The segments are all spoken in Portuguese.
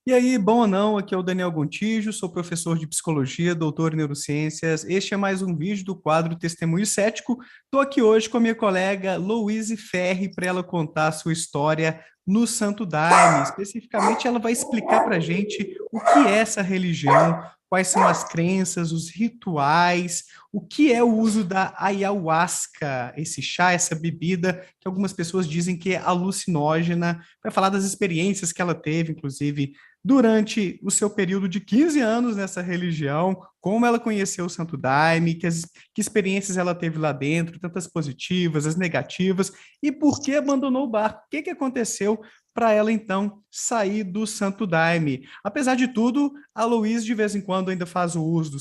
E aí, bom ou não? Aqui é o Daniel Gontijo, sou professor de psicologia, doutor em neurociências. Este é mais um vídeo do quadro Testemunho Cético. Estou aqui hoje com a minha colega Louise Ferri para ela contar a sua história no Santo Daime. Especificamente, ela vai explicar para a gente o que é essa religião, quais são as crenças, os rituais, o que é o uso da ayahuasca, esse chá, essa bebida que algumas pessoas dizem que é alucinógena. Vai falar das experiências que ela teve, inclusive durante o seu período de 15 anos nessa religião, como ela conheceu o Santo Daime, que experiências ela teve lá dentro, tantas positivas, as negativas, e por que abandonou o barco. O que aconteceu para ela, então, sair do Santo Daime? Apesar de tudo, a Louise, de vez em quando, ainda faz o uso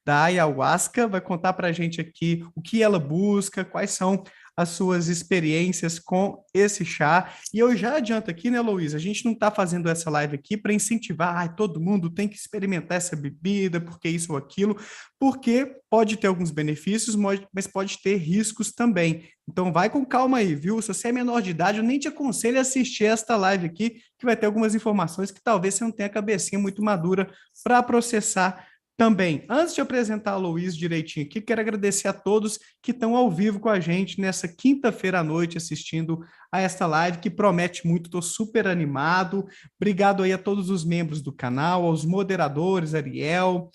da ayahuasca, vai contar para a gente aqui o que ela busca, quais são as suas experiências com esse chá. E eu já adianto aqui, né, Luísa? A gente não está fazendo essa live aqui para incentivar, todo mundo tem que experimentar essa bebida, porque isso ou aquilo, porque pode ter alguns benefícios, mas pode ter riscos também. Então vai com calma aí, viu? Se você é menor de idade, eu nem te aconselho a assistir esta live aqui, que vai ter algumas informações que talvez você não tenha a cabecinha muito madura para processar também. Antes de apresentar a Luiz direitinho aqui, quero agradecer a todos que estão ao vivo com a gente nessa quinta-feira à noite assistindo a esta live que promete muito, estou super animado. Obrigado aí a todos os membros do canal, aos moderadores, Ariel.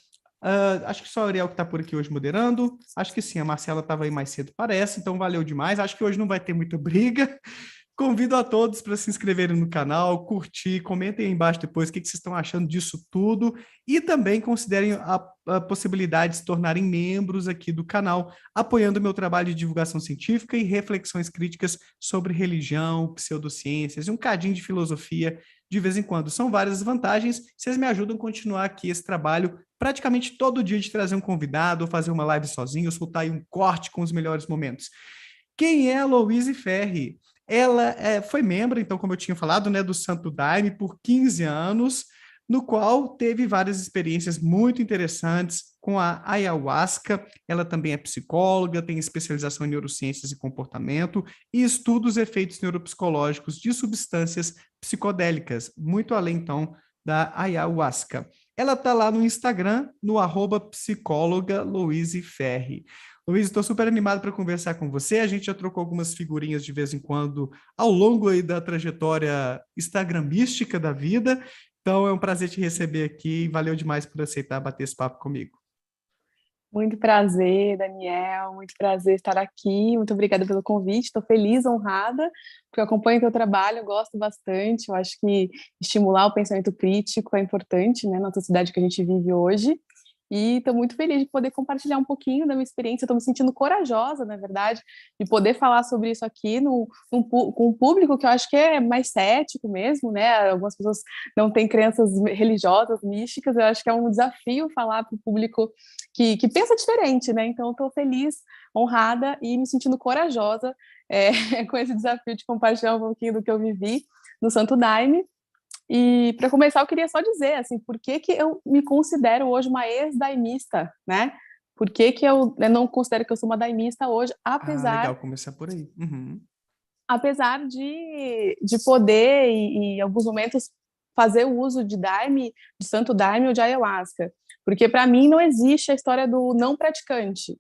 Acho que só o Ariel que está por aqui hoje moderando. Acho que sim, a Marcela estava aí mais cedo, parece, então valeu demais. Acho que hoje não vai ter muita briga. Convido a todos para se inscreverem no canal, curtir, comentem aí embaixo depois o que vocês estão achando disso tudo e também considerem a possibilidade de se tornarem membros aqui do canal, apoiando o meu trabalho de divulgação científica e reflexões críticas sobre religião, pseudociências e um cadinho de filosofia de vez em quando. São várias vantagens, vocês me ajudam a continuar aqui esse trabalho praticamente todo dia de trazer um convidado, ou fazer uma live sozinho, ou soltar aí um corte com os melhores momentos. Quem é a Louise Ferri? Ela foi membro, então, como eu tinha falado, né, do Santo Daime por 15 anos, no qual teve várias experiências muito interessantes com a ayahuasca. Ela também é psicóloga, tem especialização em neurociências e comportamento e estuda os efeitos neuropsicológicos de substâncias psicodélicas, muito além, então, da ayahuasca. Ela está lá no Instagram, no psicóloga Louise Ferri. Luiz, estou super animado para conversar com você. A gente já trocou algumas figurinhas de vez em quando ao longo aí da trajetória instagramística da vida. Então é um prazer te receber aqui e valeu demais por aceitar bater esse papo comigo. Muito prazer, Daniel. Muito prazer estar aqui. Muito obrigada pelo convite. Estou feliz, honrada, porque eu acompanho teu trabalho, eu gosto bastante. Eu acho que estimular o pensamento crítico é importante, né, na sociedade que a gente vive hoje. E estou muito feliz de poder compartilhar um pouquinho da minha experiência. Estou me sentindo corajosa, na verdade, de poder falar sobre isso aqui com um público que eu acho que é mais cético mesmo, né? Algumas pessoas não têm crenças religiosas, místicas. Eu acho que é um desafio falar para o público que pensa diferente, né? Então, estou feliz, honrada e me sentindo corajosa com esse desafio de compartilhar um pouquinho do que eu vivi no Santo Daime. E para começar, eu queria só dizer assim, por que que eu me considero hoje uma ex-daimista, né? Por que que eu não considero que eu sou uma daimista hoje, Ah, legal, começar por aí. Uhum. apesar de poder em alguns momentos fazer o uso de daime, de santo daime ou de ayahuasca, porque para mim não existe a história do não praticante.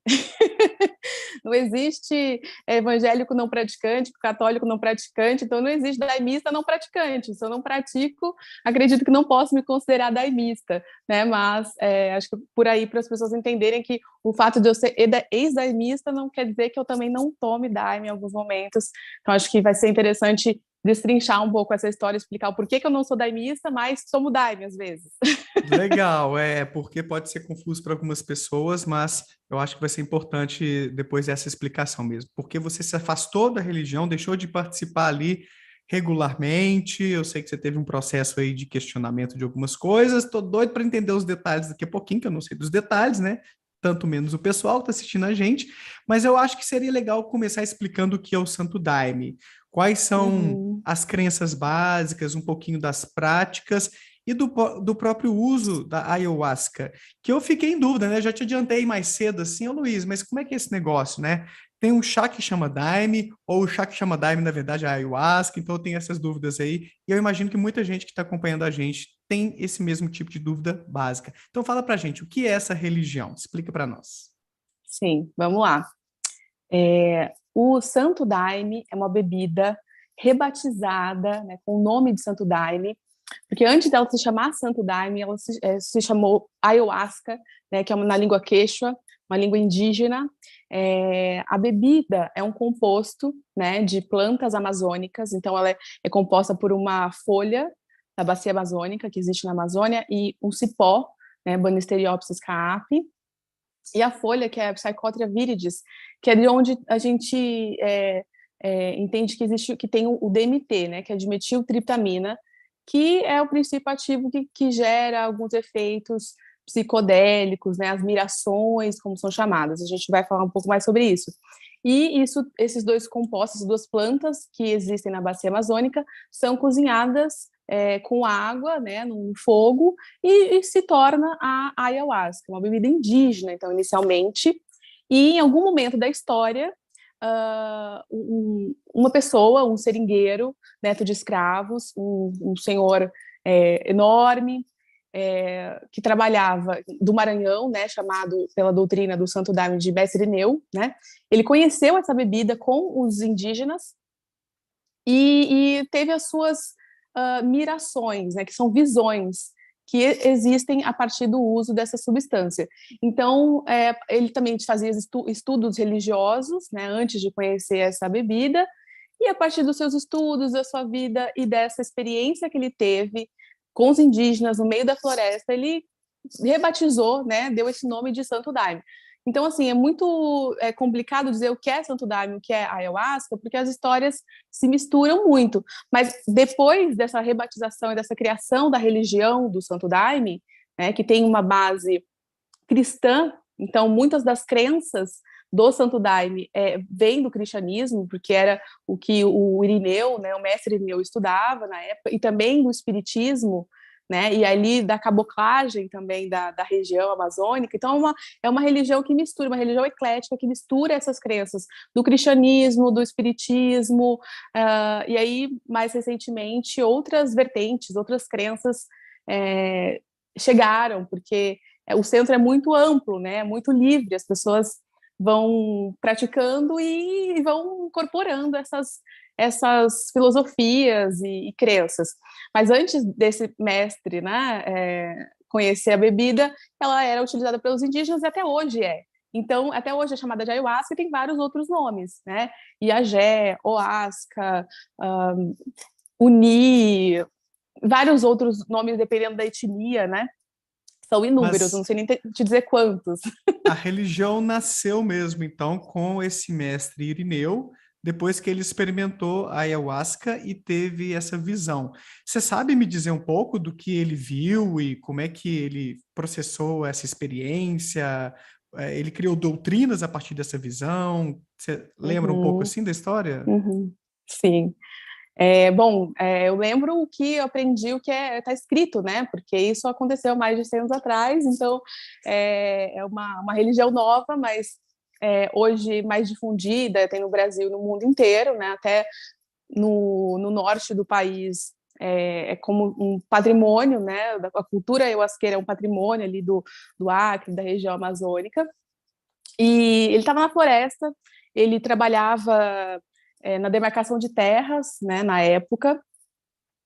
Não existe evangélico não praticante, católico não praticante, então não existe daimista não praticante. Se eu não pratico, acredito que não posso me considerar daimista, né? Mas acho que por aí para as pessoas entenderem que o fato de eu ser ex-daimista não quer dizer que eu também não tome daime em alguns momentos. Então acho que vai ser interessante destrinchar um pouco essa história, explicar o porquê que eu não sou daimista, mas tomo daime às vezes. Legal, porque pode ser confuso para algumas pessoas, mas eu acho que vai ser importante depois dessa explicação mesmo. Porque você se afastou da religião, deixou de participar ali regularmente. Eu sei que você teve um processo aí de questionamento de algumas coisas. Estou doido para entender os detalhes daqui a pouquinho, que eu não sei dos detalhes, né? Tanto menos o pessoal que está assistindo a gente. Mas eu acho que seria legal começar explicando o que é o Santo Daime. Quais são Uhum. as crenças básicas, um pouquinho das práticas e do próprio uso da ayahuasca, que eu fiquei em dúvida, né? Já te adiantei mais cedo assim, ô Luiz, mas como é que é esse negócio, né? Tem um chá que chama Daime, ou o chá que chama Daime, na verdade, é a ayahuasca, então eu tenho essas dúvidas aí, e eu imagino que muita gente que está acompanhando a gente tem esse mesmo tipo de dúvida básica. Então fala pra gente, o que é essa religião? Explica para nós. Sim, vamos lá. O Santo Daime é uma bebida rebatizada, né, com o nome de Santo Daime, porque antes dela se chamar Santo Daime, ela se chamou ayahuasca, né, que é na língua quechua, uma língua indígena. A bebida é um composto, né, de plantas amazônicas, então ela é composta por uma folha da bacia amazônica, que existe na Amazônia, e um cipó, né, Banisteriopsis caapi, e a folha, que é a Psychotria viridis, que é de onde a gente entende que existe, que tem o DMT, né, que é dimetiltriptamina, que é o princípio ativo que gera alguns efeitos psicodélicos, né, as mirações, como são chamadas. A gente vai falar um pouco mais sobre isso. E esses dois compostos, duas plantas que existem na bacia amazônica, são cozinhadas com água, né, num fogo, e se torna a ayahuasca, uma bebida indígena, então, inicialmente. E em algum momento da história, uma pessoa, um seringueiro, neto de escravos, um senhor enorme, que trabalhava do Maranhão, né, chamado pela doutrina do Santo Daime de Mestre Neu, né, ele conheceu essa bebida com os indígenas e teve as suas mirações, né, que são visões que existem a partir do uso dessa substância. Então, ele também fazia estudos religiosos, né, antes de conhecer essa bebida, e a partir dos seus estudos, da sua vida e dessa experiência que ele teve com os indígenas no meio da floresta, ele rebatizou, né, deu esse nome de Santo Daime. Então, assim, é muito complicado dizer o que é Santo Daime, o que é ayahuasca, porque as histórias se misturam muito. Mas depois dessa rebatização e dessa criação da religião do Santo Daime, né, que tem uma base cristã, então muitas das crenças do Santo Daime vêm do cristianismo, porque era o que o Irineu, né, o mestre Irineu estudava na época, e também do espiritismo, né, e ali da caboclagem também da região amazônica. Então é uma religião que mistura, uma religião eclética que mistura essas crenças do cristianismo, do espiritismo, e aí, mais recentemente, outras vertentes, outras crenças chegaram, porque o centro é muito amplo, né, muito livre, as pessoas vão praticando e vão incorporando essas filosofias e crenças. Mas antes desse mestre, né, conhecer a bebida, ela era utilizada pelos indígenas e até hoje é. Então, até hoje é chamada de ayahuasca e tem vários outros nomes, né? Iagé, Oasca, Uni, vários outros nomes dependendo da etnia, né? São inúmeros, não Mas sei nem te dizer quantos. a religião nasceu mesmo, então, com esse mestre Irineu, depois que ele experimentou a ayahuasca e teve essa visão. Você sabe me dizer um pouco do que ele viu e como é que ele processou essa experiência? Ele criou doutrinas a partir dessa visão? Você lembra um pouco Uhum, assim da história? uhum, sim. Bom, eu lembro o que eu aprendi, o que está escrito, né? Porque isso aconteceu mais de 100 anos atrás, então é uma religião nova, mas hoje mais difundida, tem no Brasil e no mundo inteiro, né? Até no norte do país é como um patrimônio, né? A cultura ayahuasqueira é um patrimônio ali do Acre, da região amazônica. E ele estava na floresta, ele trabalhava na demarcação de terras, né, na época.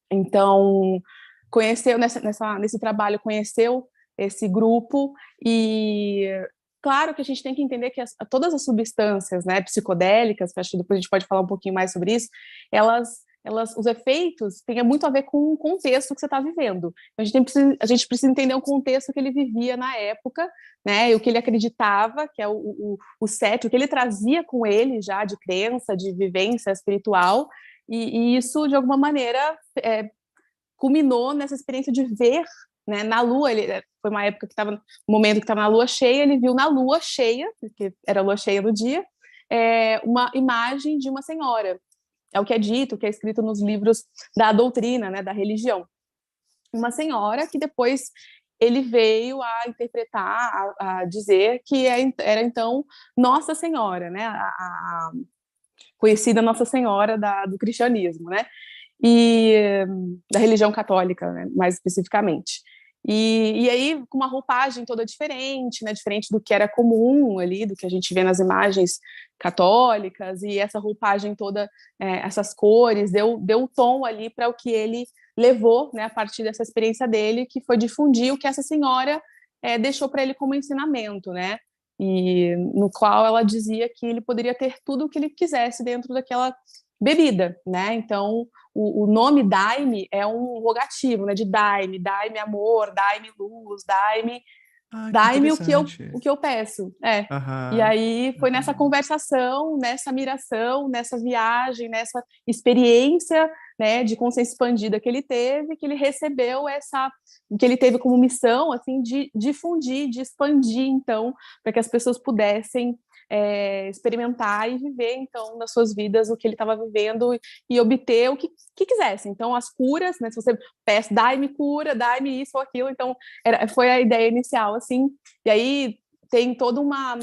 Então, conheceu nesse trabalho, conheceu esse grupo e claro que a gente tem que entender que todas as substâncias, né, psicodélicas, que acho que depois a gente pode falar um pouquinho mais sobre isso, os efeitos têm muito a ver com o contexto que você está vivendo. Então, a gente precisa entender o contexto que ele vivia na época, né, e o que ele acreditava, que é o set, o que ele trazia com ele já de crença, de vivência espiritual, e isso, de alguma maneira, culminou nessa experiência de ver, né, na lua. Foi uma época que estava, um momento que estava na lua cheia, ele viu na lua cheia, porque era lua cheia no dia, uma imagem de uma senhora. É o que é dito, o que é escrito nos livros da doutrina, né, da religião. Uma senhora que depois ele veio a interpretar, a dizer que era então Nossa Senhora, né? A conhecida Nossa Senhora do cristianismo, né? E da religião católica, né, mais especificamente. E aí, com uma roupagem toda diferente, né, diferente do que era comum ali, do que a gente vê nas imagens católicas, e essa roupagem toda, essas cores, deu tom ali para o que ele levou, né, a partir dessa experiência dele, que foi difundir o que essa senhora deixou para ele como ensinamento, né, e no qual ela dizia que ele poderia ter tudo o que ele quisesse dentro daquela bebida, né, então o nome Daime é um rogativo, né? De dai-me amor, dai-me luz, Que dai-me interessante. o que eu peço. É. E Aham, aí foi nessa aham. conversação, nessa miração, nessa viagem, nessa experiência, né, de consciência expandida que ele recebeu que ele teve como missão, assim, de difundir, de expandir, então, para que as pessoas pudessem experimentar e viver, então, nas suas vidas o que ele estava vivendo e obter o que quisesse. Então, as curas, né, se você peça, dai-me cura, dai-me isso ou aquilo, então, foi a ideia inicial, assim, e aí tem toda uma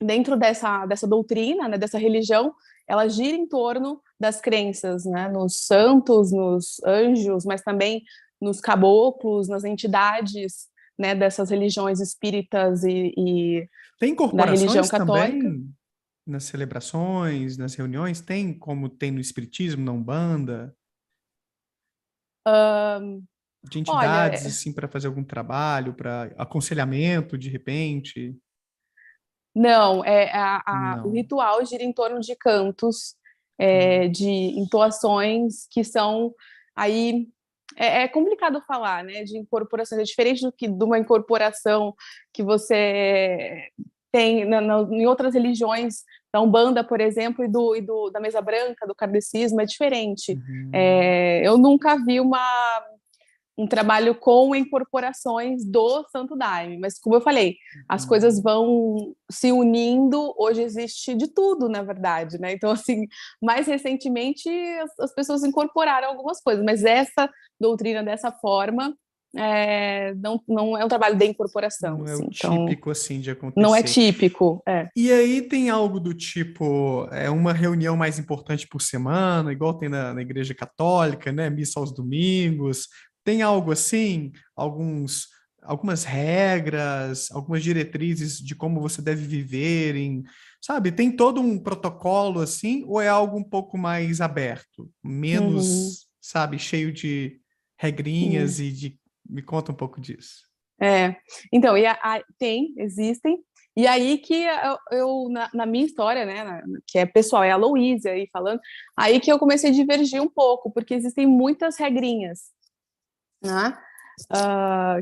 dentro dessa doutrina, né, dessa religião, ela gira em torno das crenças, né, nos santos, nos anjos, mas também nos caboclos, nas entidades, né, dessas religiões espíritas e Tem da religião incorporações católica. também nas celebrações, nas reuniões? Tem como tem no Espiritismo, na Umbanda? De entidades, Olha, assim, para fazer algum trabalho, para aconselhamento, de repente? não, o Não. ritual gira em torno de cantos, Tá. de entoações que são aí é complicado falar, né, de incorporações, é diferente do que de uma incorporação que você tem em outras religiões, da Umbanda, por exemplo, da Mesa Branca, do kardecismo, é diferente. Uhum. Eu nunca vi um trabalho com incorporações do Santo Daime, mas como eu falei, as coisas Uhum. vão se unindo, hoje existe de tudo, na verdade, né? Então, assim, mais recentemente as pessoas incorporaram algumas coisas, mas essa doutrina dessa forma não é um trabalho de incorporação, Não é o assim, então típico, assim, de não é acontecer. típico, E aí tem algo do tipo, uma reunião mais importante por semana, igual tem na Igreja Católica, né? Missa aos domingos. Tem algo assim? Algumas regras, algumas diretrizes de como você deve viver sabe? Tem todo um protocolo assim, ou é algo um pouco mais aberto, Uhum, menos, sabe, cheio de regrinhas é. e de... Me conta um pouco disso. É, então, existem, e aí que na minha história, né, que é pessoal, é a Louise aí falando, aí que eu comecei a divergir um pouco, porque existem muitas regrinhas, né,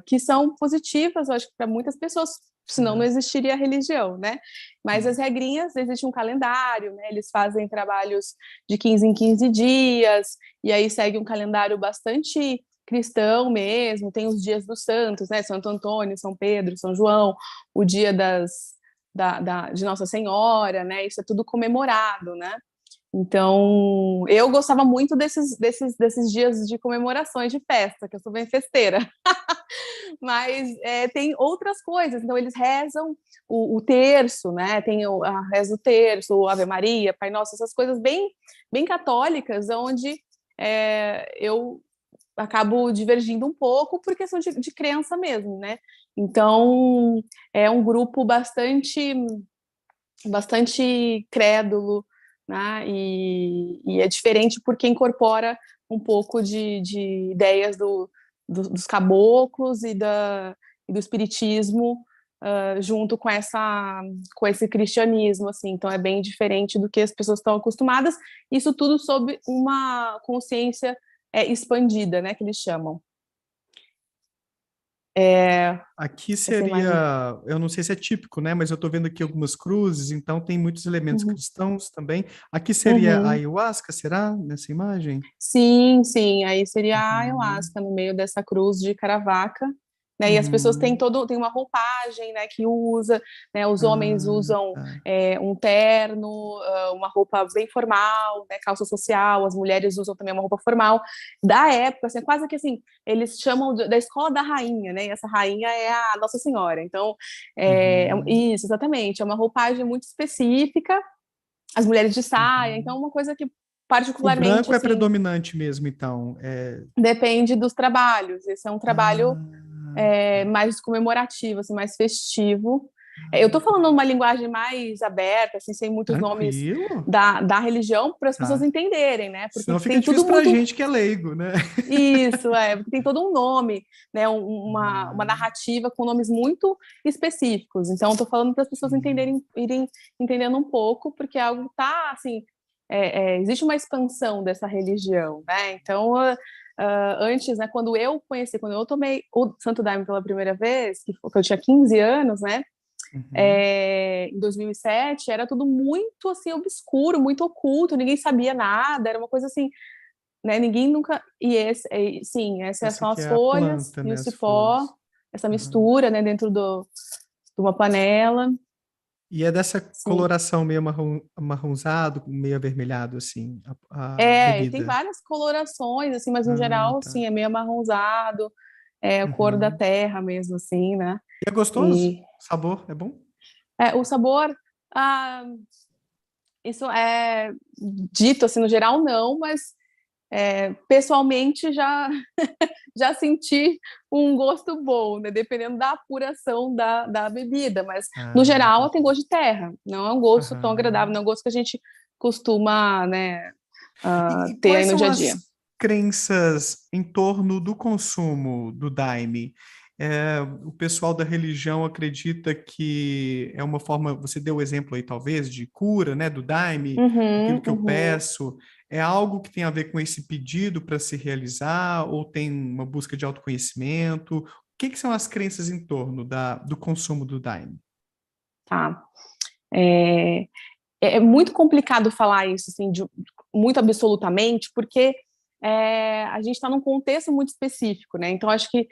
que são positivas, eu acho que para muitas pessoas, senão não Certo. existiria a religião, né, mas as regrinhas, existe um calendário, né, eles fazem trabalhos de 15 em 15 dias, e aí segue um calendário bastante cristão mesmo, tem os dias dos santos, né, Santo Antônio, São Pedro, São João, o dia de Nossa Senhora, né, isso é tudo comemorado, né, então, eu gostava muito desses dias de comemorações de festa, que eu sou bem festeira. Mas tem outras coisas. Então, eles rezam o terço, né? Tem a reza do terço, o Ave Maria, Pai Nosso, essas coisas bem, bem católicas, onde eu acabo divergindo um pouco por questão de crença mesmo, né? Então, é um grupo bastante crédulo, né? E é diferente porque incorpora um pouco de ideias dos caboclos e do espiritismo junto com esse cristianismo, assim. Então é bem diferente do que as pessoas estão acostumadas. Isso tudo sob uma consciência expandida, né? Que eles chamam. Aqui Essa imagem. seria, eu não sei se é típico, né? Mas eu estou vendo aqui algumas cruzes, então tem muitos elementos Uhum. cristãos também. Aqui seria a Uhum. ayahuasca, será? Nessa imagem? Sim, sim. Aí seria a Uhum. ayahuasca no meio dessa cruz de Caravaca. né? E as pessoas têm uma roupagem, né, que usa, né? Os homens usam Tá. um terno, uma roupa bem formal, né, calça social. As mulheres usam também uma roupa formal. Da época, assim, quase que assim, eles chamam da escola da rainha, né? E essa rainha é a Nossa Senhora. Então, isso, exatamente. É uma roupagem muito específica. As mulheres de saia. Então, é uma coisa que O particularmente, branco é assim, predominante mesmo, então. depende dos trabalhos. Esse é um trabalho Tá. mais comemorativo, assim, mais festivo. Eu estou falando uma linguagem mais aberta, assim, sem muitos nomes Tranquilo. da religião, para as pessoas Tá. entenderem, né? Porque Senão fica tem tudo difícil para a muito gente que é leigo, né? isso, porque tem todo um nome, né? Uma narrativa com nomes muito específicos. Então, estou falando para as pessoas Sim. irem entendendo um pouco, porque é algo que está assim. Existe uma expansão dessa religião, né? Então, antes, né, quando eu tomei o Santo Daime pela primeira vez, que eu tinha 15 anos, né? Uhum. Em 2007, era tudo muito assim obscuro, muito oculto, ninguém sabia nada, era uma coisa assim, né? Ninguém nunca. Sim, essas Essa são aqui as é a folhas planta, e o né? As cipó, folhas. essa Uhum. mistura, né, dentro de uma panela. E é dessa Sim. coloração meio amarronzado, meio avermelhado, assim, a E tem bebida. várias colorações, assim, mas no geral, Tá. sim, é meio amarronzado, é a cor da Uhum. terra mesmo, assim, né? E é gostoso? E O sabor é bom? o sabor, ah, isso é dito assim no geral, não, mas pessoalmente já senti um gosto bom, né? Dependendo da apuração da bebida, mas no geral tem Entendi. gosto de terra, não é um gosto tão agradável, Aham. não é um gosto que a gente costuma, né, E ter aí quais no são dia a dia. as crenças em torno do consumo do daime? O pessoal da religião acredita que é uma forma, você deu o exemplo aí, talvez, de cura, né, do daime, aquilo Uhum, que eu uhum. peço, é algo que tem a ver com esse pedido para se realizar, ou tem uma busca de autoconhecimento? O que são as crenças em torno do consumo do daime? Tá. É, é muito complicado falar isso assim, muito absolutamente, porque a gente está num contexto muito específico, né? Então, acho que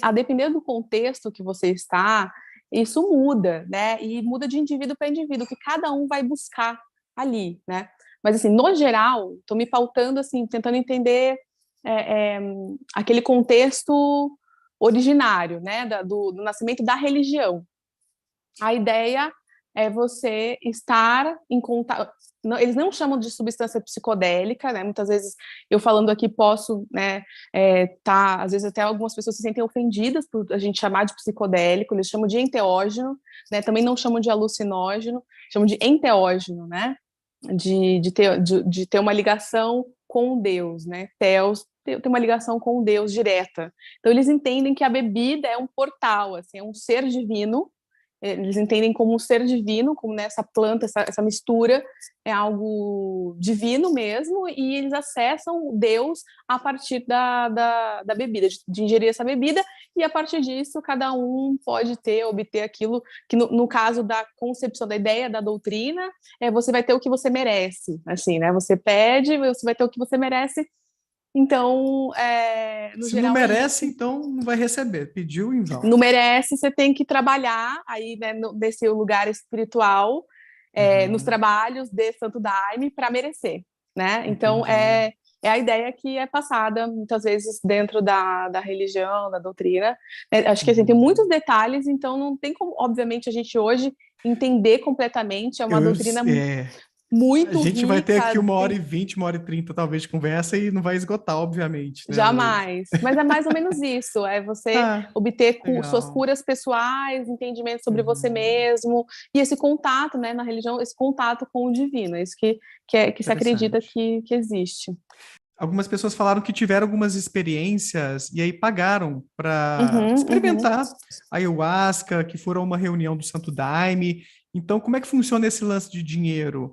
a depender do contexto que você está, isso muda, né? E muda de indivíduo para indivíduo, que cada um vai buscar ali, né? Mas, assim, no geral, estou me pautando, assim, tentando entender aquele contexto originário, né? Do nascimento da religião. A ideia é você estar em contato. Eles não chamam de substância psicodélica, né? Muitas vezes eu falando aqui posso, né? Às vezes até algumas pessoas se sentem ofendidas por a gente chamar de psicodélico. Eles chamam de enteógeno, né? Também não chamam de alucinógeno, chamam de enteógeno, né? De ter uma ligação com Deus, né? Teos ter uma ligação com Deus direta. Então eles entendem que a bebida é um portal, assim, é um ser divino. Eles entendem como um ser divino, como nessa planta, essa mistura é algo divino mesmo, e eles acessam Deus a partir da bebida, de ingerir essa bebida, e a partir disso cada um pode obter aquilo que no caso da concepção da ideia da doutrina, você vai ter o que você merece, assim, né? Você pede, você vai ter o que você merece. Então, no Se não geral é merece, isso. então não vai receber. Pediu em vão. Não merece, você tem que trabalhar aí, né, nesse lugar espiritual, nos Uhum. trabalhos de Santo Daime para merecer, né? Então, Entendi. é a ideia que é passada muitas vezes dentro da religião, da doutrina. Acho que assim, tem Uhum. muitos detalhes, então não tem como, obviamente, a gente hoje entender completamente. É uma Eu, doutrina é, a muito gente vai ter rica, aqui 1h20, 1h30, talvez, de conversa e não vai esgotar, obviamente, né, Luiz? jamais. Mas é mais ou menos isso, é você Ah, obter suas legal. curas pessoais, entendimento sobre você Uhum. mesmo, e esse contato, né, na religião, esse contato com o divino, é isso que se acredita Interessante. que existe. Algumas pessoas falaram que tiveram algumas experiências e aí pagaram para Uhum, uhum. experimentar ayahuasca, que foram a uma reunião do Santo Daime. Então, como é que funciona esse lance de dinheiro?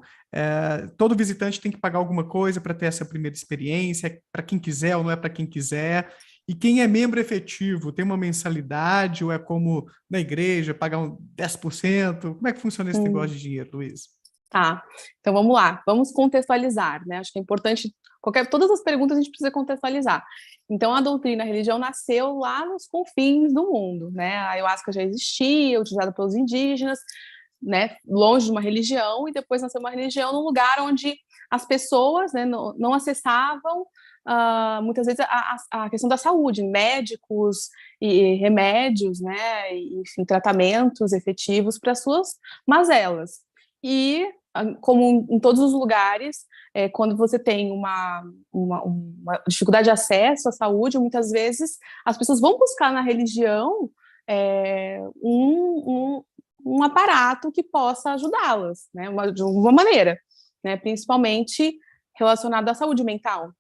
Todo visitante tem que pagar alguma coisa para ter essa primeira experiência, para quem quiser ou não é para quem quiser? E quem é membro efetivo, tem uma mensalidade ou é como na igreja, pagar 10%? Como é que funciona esse negócio Hum. de dinheiro, Luiz? Tá, então vamos lá, vamos contextualizar, né? Acho que é importante, todas as perguntas a gente precisa contextualizar. Então, a doutrina, a religião nasceu lá nos confins do mundo, né? A ayahuasca já existia, utilizada pelos indígenas, né? Longe de uma religião, e depois nasceu uma religião num lugar onde as pessoas, né, não acessavam muitas vezes a questão da saúde, médicos e remédios, né? E, enfim, tratamentos efetivos para suas mazelas. E, como em todos os lugares, quando você tem uma dificuldade de acesso à saúde, muitas vezes as pessoas vão buscar na religião um aparato que possa ajudá-las, né, de alguma maneira, né, principalmente relacionado à saúde mental.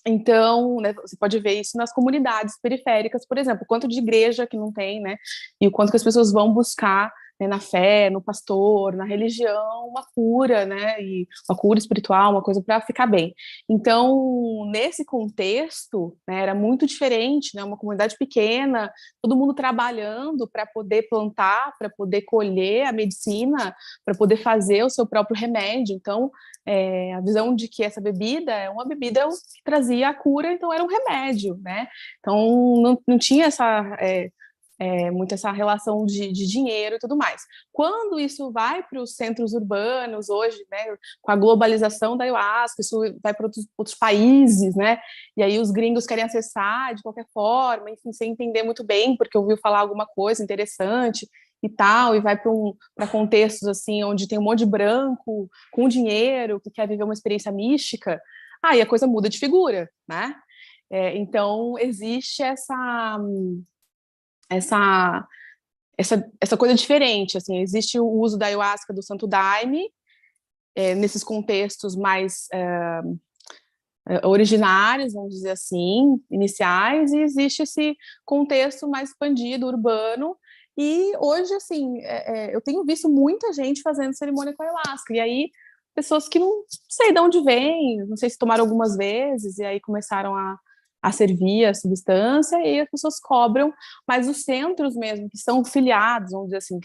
Então, né, você pode ver isso nas comunidades periféricas, por exemplo, o quanto de igreja que não tem, né, e o quanto que as pessoas vão buscar, né, na fé, no pastor, na religião, uma cura, né, e uma cura espiritual, uma coisa para ficar bem. Então, nesse contexto, né, era muito diferente, né, uma comunidade pequena, todo mundo trabalhando para poder plantar, para poder colher a medicina, para poder fazer o seu próprio remédio. Então, a visão de que essa bebida é uma bebida que trazia a cura, então era um remédio, né? Então não tinha muito essa relação de dinheiro e tudo mais. Quando isso vai para os centros urbanos hoje, né, com a globalização da ayahuasca, isso vai para outros países, né? E aí os gringos querem acessar de qualquer forma, enfim, sem entender muito bem, porque ouviu falar alguma coisa interessante e tal, e vai para contextos assim onde tem um monte de branco com dinheiro que quer viver uma experiência mística, aí a coisa muda de figura, né? Então existe essa essa coisa diferente, assim, existe o uso da ayahuasca do Santo Daime nesses contextos mais originários, vamos dizer assim, iniciais, e existe esse contexto mais expandido, urbano. E hoje, assim, eu tenho visto muita gente fazendo cerimônia com ayahuasca, e aí pessoas que não sei de onde vêm, não sei se tomaram algumas vezes, e aí começaram a servir a substância, e as pessoas cobram, mas os centros mesmo, que são filiados, vamos dizer assim,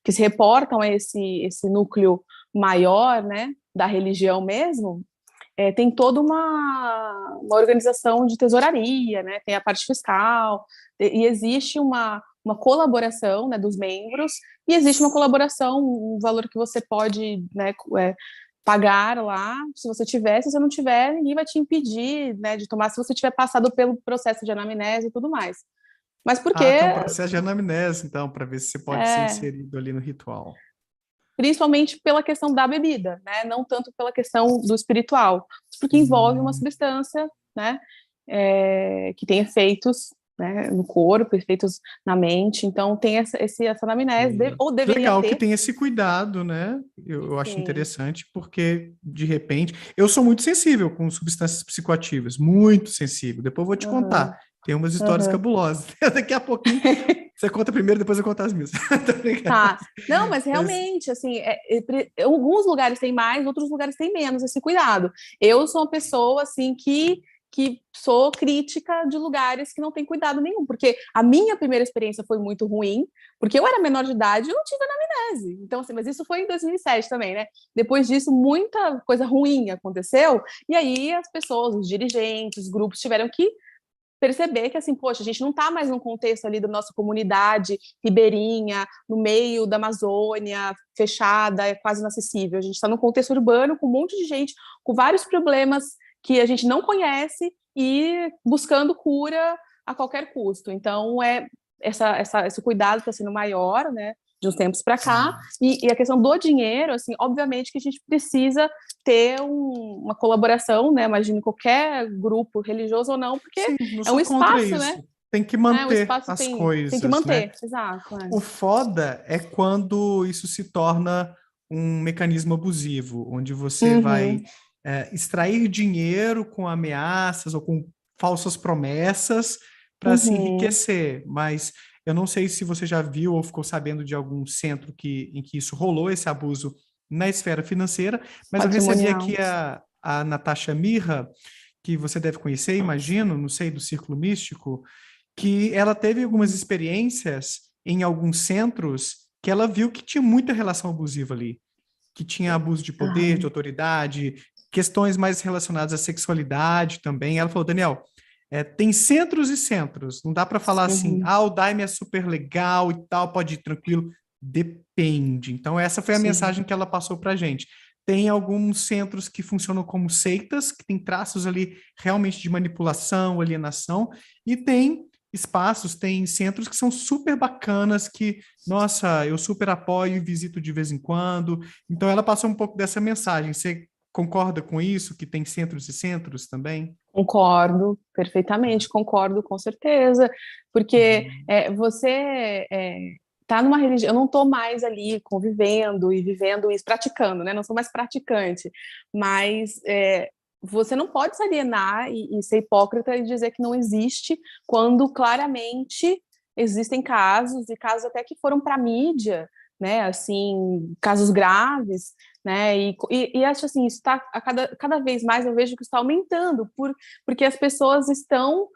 que se reportam a esse núcleo maior, né, da religião mesmo, tem toda uma organização de tesouraria, né? Tem a parte fiscal, e existe uma colaboração, né, dos membros, e existe uma colaboração, um valor que você pode, né, pagar lá, se você tiver, se você não tiver, ninguém vai te impedir, né, de tomar, se você tiver passado pelo processo de anamnese e tudo mais. Mas porque Ah, tem um processo de anamnese, então, para ver se você pode ser inserido ali no ritual. principalmente pela questão da bebida, né? Não tanto pela questão do espiritual, porque envolve uma substância, né? Que tem efeitos, né, no corpo, efeitos na mente, então tem essa anamnese, ou Que deveria legal que ter. tem esse cuidado, né? Eu acho Sim. interessante, porque, de repente, eu sou muito sensível com substâncias psicoativas, muito sensível. Depois eu vou te contar. Uhum. Tem umas histórias Uhum. cabulosas. Daqui a pouquinho, você conta primeiro, depois eu conto as minhas. Tá. Não, mas realmente, assim, alguns lugares têm mais, outros lugares têm menos esse cuidado. Eu sou uma pessoa, assim, que sou crítica de lugares que não tem cuidado nenhum, porque a minha primeira experiência foi muito ruim, porque eu era menor de idade e eu não tive anamnese. Então, assim, mas isso foi em 2007 também, né? Depois disso, muita coisa ruim aconteceu, e aí as pessoas, os dirigentes, os grupos tiveram que perceber que, assim, poxa, a gente não está mais num contexto ali da nossa comunidade ribeirinha, no meio da Amazônia, fechada, quase inacessível. A gente está num contexto urbano com um monte de gente, com vários problemas que a gente não conhece e buscando cura a qualquer custo. Então, esse cuidado está sendo maior, né, de uns tempos para cá, e a questão do dinheiro, assim, obviamente que a gente precisa ter uma colaboração, né, imagine qualquer grupo religioso ou não, porque Sim, não é um sou contra espaço, né, isso. Tem que o manter espaço as tem que coisas, né? manter, exato. O foda é quando isso se torna um mecanismo abusivo, onde você vai Uhum, extrair dinheiro com ameaças ou com falsas promessas para se uhum. enriquecer. Mas eu não sei se você já viu ou ficou sabendo de algum centro em que isso rolou, esse abuso na esfera financeira, mas eu recebi Patrimonial. aqui a Natasha Mirra, que você deve conhecer, imagino, não sei, do Círculo Místico, que ela teve algumas experiências em alguns centros que ela viu que tinha muita relação abusiva ali. que tinha abuso de poder, de Aham. autoridade, questões mais relacionadas à sexualidade também. Ela falou, Daniel, tem centros e centros. Não dá para falar assim, Uhum. o Daime é super legal e tal, pode ir tranquilo. Depende. Então, essa foi a Sim. mensagem que ela passou para a gente. Tem alguns centros que funcionam como seitas, que tem traços ali realmente de manipulação, alienação, e tem espaços, tem centros que são super bacanas, que, nossa, eu super apoio e visito de vez em quando. Então, ela passou um pouco dessa mensagem. Você concorda com isso, que tem centros e centros também? Concordo perfeitamente, concordo com certeza, porque Uhum. você tá numa religião, eu não estou mais ali convivendo e vivendo isso, praticando, né? Não sou mais praticante, mas você não pode se alienar e ser hipócrita e dizer que não existe, quando claramente existem casos, e casos até que foram para a mídia, né? Assim, casos graves, né? E acho assim, isso está cada vez mais eu vejo que está aumentando, porque as pessoas estão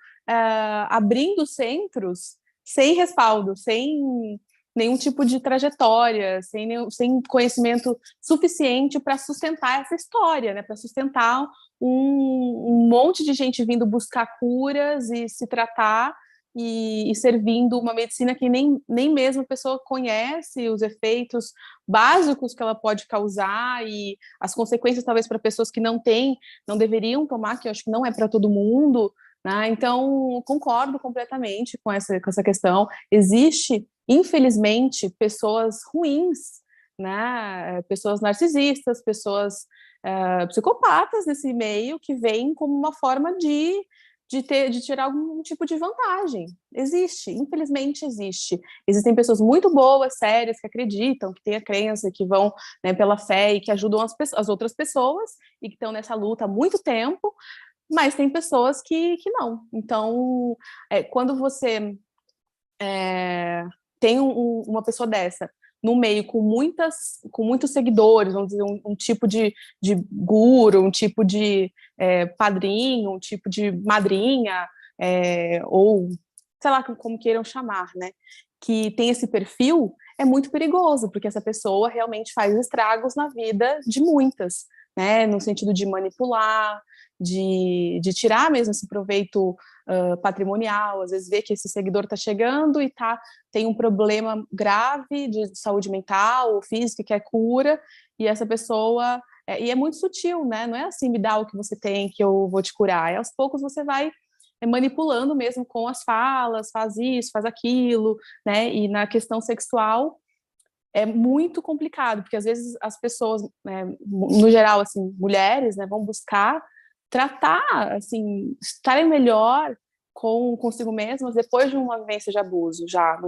abrindo centros sem respaldo, sem nenhum tipo de trajetória, sem conhecimento suficiente para sustentar essa história, né? Para sustentar um monte de gente vindo buscar curas e se tratar e servindo uma medicina que nem mesmo a pessoa conhece os efeitos básicos que ela pode causar e as consequências talvez para pessoas que não têm, não deveriam tomar, que eu acho que não é para todo mundo, né? Então, concordo completamente com essa questão. Existe, infelizmente, pessoas ruins, né? Pessoas narcisistas, pessoas psicopatas nesse meio que vêm como uma forma de tirar algum tipo de vantagem. Existe, infelizmente existe. Existem pessoas muito boas, sérias, que acreditam, que têm a crença, que vão, né, pela fé e que ajudam as outras pessoas e que estão nessa luta há muito tempo, mas tem pessoas que não. Então, quando você tem uma pessoa dessa no meio com muitos seguidores, vamos dizer, um tipo de guru, um tipo de padrinho, um tipo de madrinha, ou sei lá como queiram chamar, né? Que tem esse perfil, é muito perigoso, porque essa pessoa realmente faz estragos na vida de muitas, né? No sentido de manipular, de tirar mesmo esse proveito patrimonial, às vezes vê que esse seguidor está chegando e tem um problema grave de saúde mental ou física que é cura, e essa pessoa. E é muito sutil, né? Não é assim, me dá o que você tem que eu vou te curar. E aos poucos você vai manipulando mesmo com as falas, faz isso, faz aquilo, né? E na questão sexual é muito complicado, porque às vezes as pessoas, né, no geral, assim, mulheres, né, vão buscar tratar, assim, estarem melhor consigo mesmas depois de uma vivência de abuso, já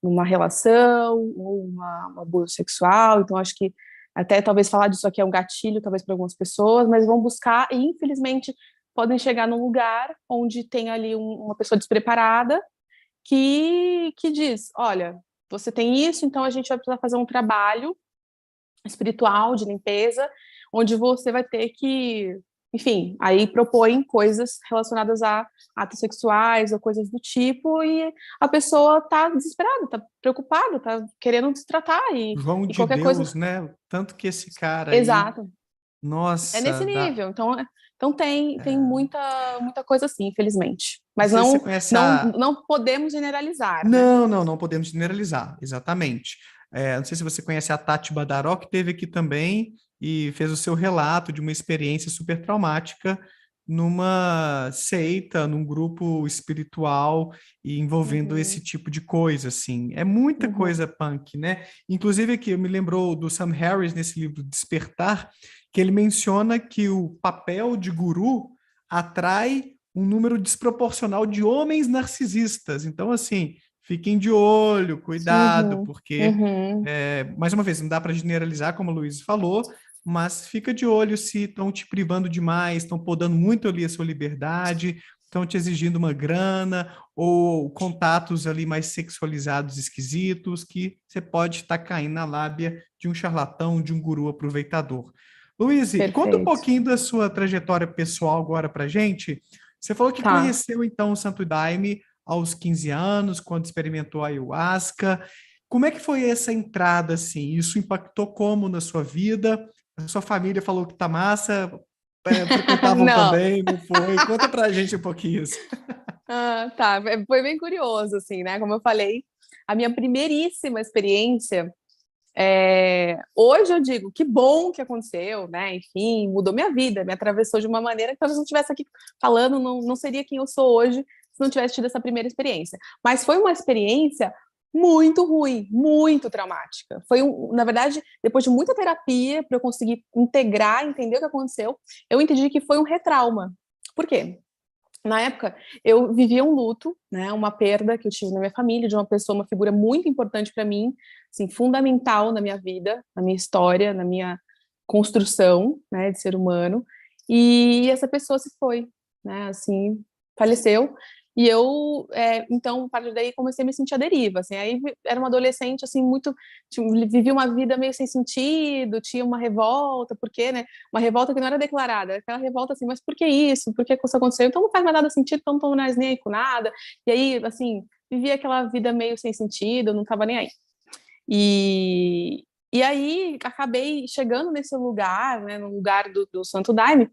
numa relação ou um abuso sexual. Então, acho que até talvez falar disso aqui é um gatilho, talvez para algumas pessoas, mas vão buscar e, infelizmente, podem chegar num lugar onde tem ali uma pessoa despreparada que diz, olha, você tem isso, então a gente vai precisar fazer um trabalho espiritual de limpeza, onde você vai ter que, enfim, aí propõem coisas relacionadas a atos sexuais ou coisas do tipo, e a pessoa tá desesperada, tá preocupada, tá querendo se tratar, João e de qualquer coisa. Deus, né? Tanto que esse cara aí, Exato. É nossa, nesse nível. Então tem muita coisa assim, infelizmente. não Mas sei se você conhece não podemos generalizar, né? Não podemos generalizar, exatamente. Não sei se você conhece a Tati Badaró, que teve aqui também e fez o seu relato de uma experiência super traumática numa seita, num grupo espiritual e envolvendo esse Uhum, tipo de coisa, assim. É muita uhum, coisa punk, né? Inclusive aqui, me lembrou do Sam Harris nesse livro Despertar, que ele menciona que o papel de guru atrai um número desproporcional de homens narcisistas. Então, assim, fiquem de olho, cuidado, uhum, porque, uhum. mais uma vez, não dá para generalizar, como a Luiz falou, mas fica de olho se estão te privando demais, estão podando muito ali a sua liberdade, estão te exigindo uma grana, ou contatos ali mais sexualizados, esquisitos, que você pode estar caindo na lábia de um charlatão, de um guru aproveitador. Luiz, conta um Perfeito. pouquinho da sua trajetória pessoal agora para gente. Você falou que Tá. conheceu então o Santo Daime aos 15 anos, quando experimentou a ayahuasca. Como é que foi essa entrada, assim? Isso impactou como na sua vida? A sua família falou que tá massa, frequentavam Não. também, não foi? Conta pra gente um pouquinho isso. Ah, tá. Foi bem curioso, assim, né? Como eu falei, a minha primeiríssima experiência. Hoje eu digo que bom que aconteceu, né? Enfim, mudou minha vida, me atravessou de uma maneira que talvez não estivesse aqui falando, não seria quem eu sou hoje se não tivesse tido essa primeira experiência. Mas foi uma experiência muito ruim, muito traumática. Na verdade, depois de muita terapia, para eu conseguir integrar, entender o que aconteceu, eu entendi que foi um retrauma. Por quê? Na época, eu vivia um luto, né, uma perda que eu tive na minha família, de uma pessoa, uma figura muito importante para mim, assim, fundamental na minha vida, na minha história, na minha construção, né, de ser humano. E essa pessoa se foi, né, assim, faleceu. E eu, então, a partir daí, comecei a me sentir à deriva, assim. Aí era uma adolescente, assim, muito... Vivia uma vida meio sem sentido, tinha uma revolta, porque, né? Uma revolta que não era declarada, aquela revolta assim, mas por que isso? Por que isso aconteceu? Então não faz mais nada sentido, então não estou mais nem aí com nada. E aí, assim, vivia aquela vida meio sem sentido, não estava nem aí. E aí acabei chegando nesse lugar, né, no lugar do Santo Daime,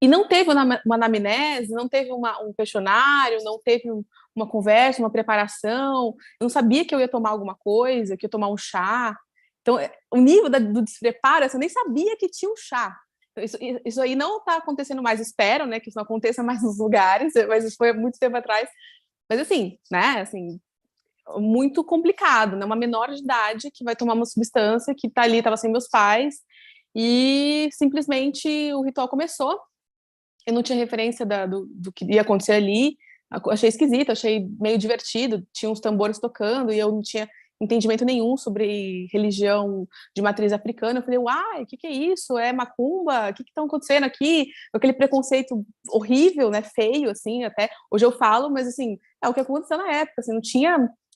e não teve uma anamnese, não teve um questionário, não teve uma conversa, uma preparação. Eu não sabia que eu ia tomar alguma coisa, que eu ia tomar um chá. Então, o nível do despreparo, assim, eu nem sabia que tinha um chá. Então, isso aí não está acontecendo mais. Espero, né, que isso não aconteça mais nos lugares, mas isso foi há muito tempo atrás. Mas assim, né, assim, muito complicado, né? Uma menor de idade que vai tomar uma substância que tá ali, estava sem meus pais, e simplesmente o ritual começou. Eu não tinha referência do que ia acontecer ali, achei esquisito, achei meio divertido, tinha uns tambores tocando e eu não tinha entendimento nenhum sobre religião de matriz africana. Eu falei, uai, o que é isso? É macumba? O que está acontecendo aqui? Aquele preconceito horrível, né, feio, assim, até hoje eu falo, mas assim, é o que aconteceu na época, assim, não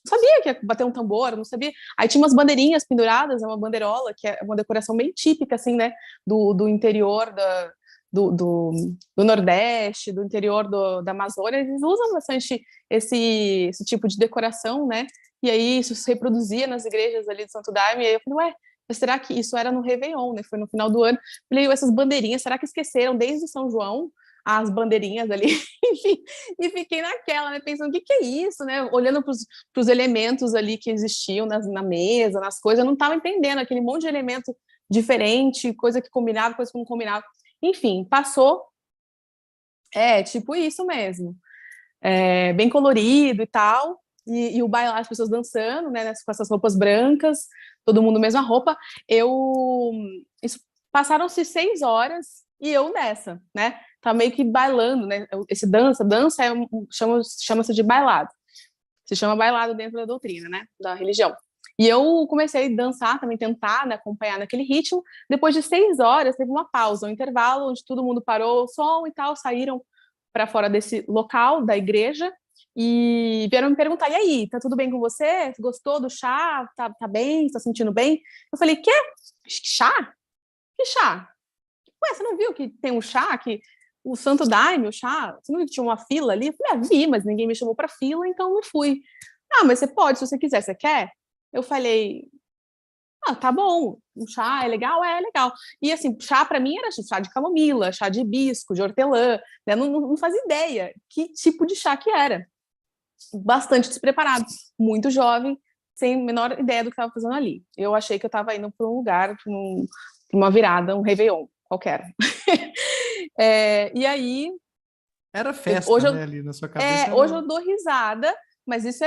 sabia que ia bater um tambor, não sabia. Aí tinha umas bandeirinhas penduradas, uma bandeirola, que é uma decoração bem típica, assim, né, do interior do, do, do Nordeste, do interior da Amazônia, eles usam bastante esse tipo de decoração, né? E aí isso se reproduzia nas igrejas ali de Santo Daime, e aí eu falei, ué, mas será que isso era no Réveillon, né? Foi no final do ano. Falei, essas bandeirinhas, será que esqueceram desde São João as bandeirinhas ali? Enfim, e fiquei naquela, né? Pensando, o que é isso, né? Olhando para os elementos ali que existiam na mesa, nas coisas, eu não estava entendendo aquele monte de elemento diferente, coisa que combinava, coisa que não combinava. Enfim, passou, tipo isso mesmo, bem colorido e tal, e o baile, as pessoas dançando, né, com essas roupas brancas, todo mundo mesma roupa. Passaram-se 6 horas e eu nessa, né, tá meio que bailando, né, esse dança chama-se de bailado, se chama bailado dentro da doutrina, né, da religião. E eu comecei a dançar, também tentar, né, acompanhar naquele ritmo. Depois de 6 horas, teve uma pausa, um intervalo, onde todo mundo parou o som e tal, saíram para fora desse local, da igreja, e vieram me perguntar, e aí, tá tudo bem com você? Gostou do chá? Tá bem? Tá sentindo bem? Eu falei, quê? Chá? Que chá? Ué, você não viu que tem um chá, que o Santo Daime, o chá, você não viu que tinha uma fila ali? Eu falei, vi, mas ninguém me chamou para fila, então não fui. Ah, mas você pode, se você quiser, você quer? Eu falei, tá bom, um chá é legal? É legal. E assim, chá para mim era chá de camomila, chá de hibisco, de hortelã, né? Não fazia ideia que tipo de chá que era. Bastante despreparado, muito jovem, sem a menor ideia do que estava fazendo ali. Eu achei que eu estava indo para um lugar, para uma virada, um Réveillon qualquer. E aí... Era festa, né, ali na sua cabeça. Hoje eu dou risada, mas isso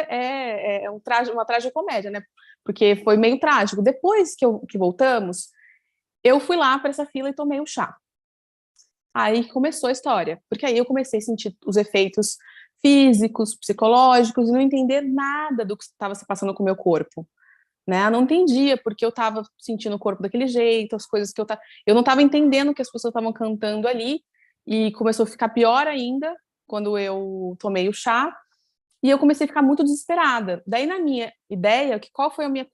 uma tragicomédia, né? Porque foi meio trágico. Depois que voltamos, eu fui lá para essa fila e tomei um chá. Aí começou a história, porque aí eu comecei a sentir os efeitos físicos, psicológicos, e não entender nada do que estava se passando com o meu corpo. Né? Eu não entendia porque eu estava sentindo o corpo daquele jeito, as coisas que eu não estava entendendo o que as pessoas estavam cantando ali, e começou a ficar pior ainda quando eu tomei o chá, e eu comecei a ficar muito desesperada. Daí, na minha ideia, qual foi a minha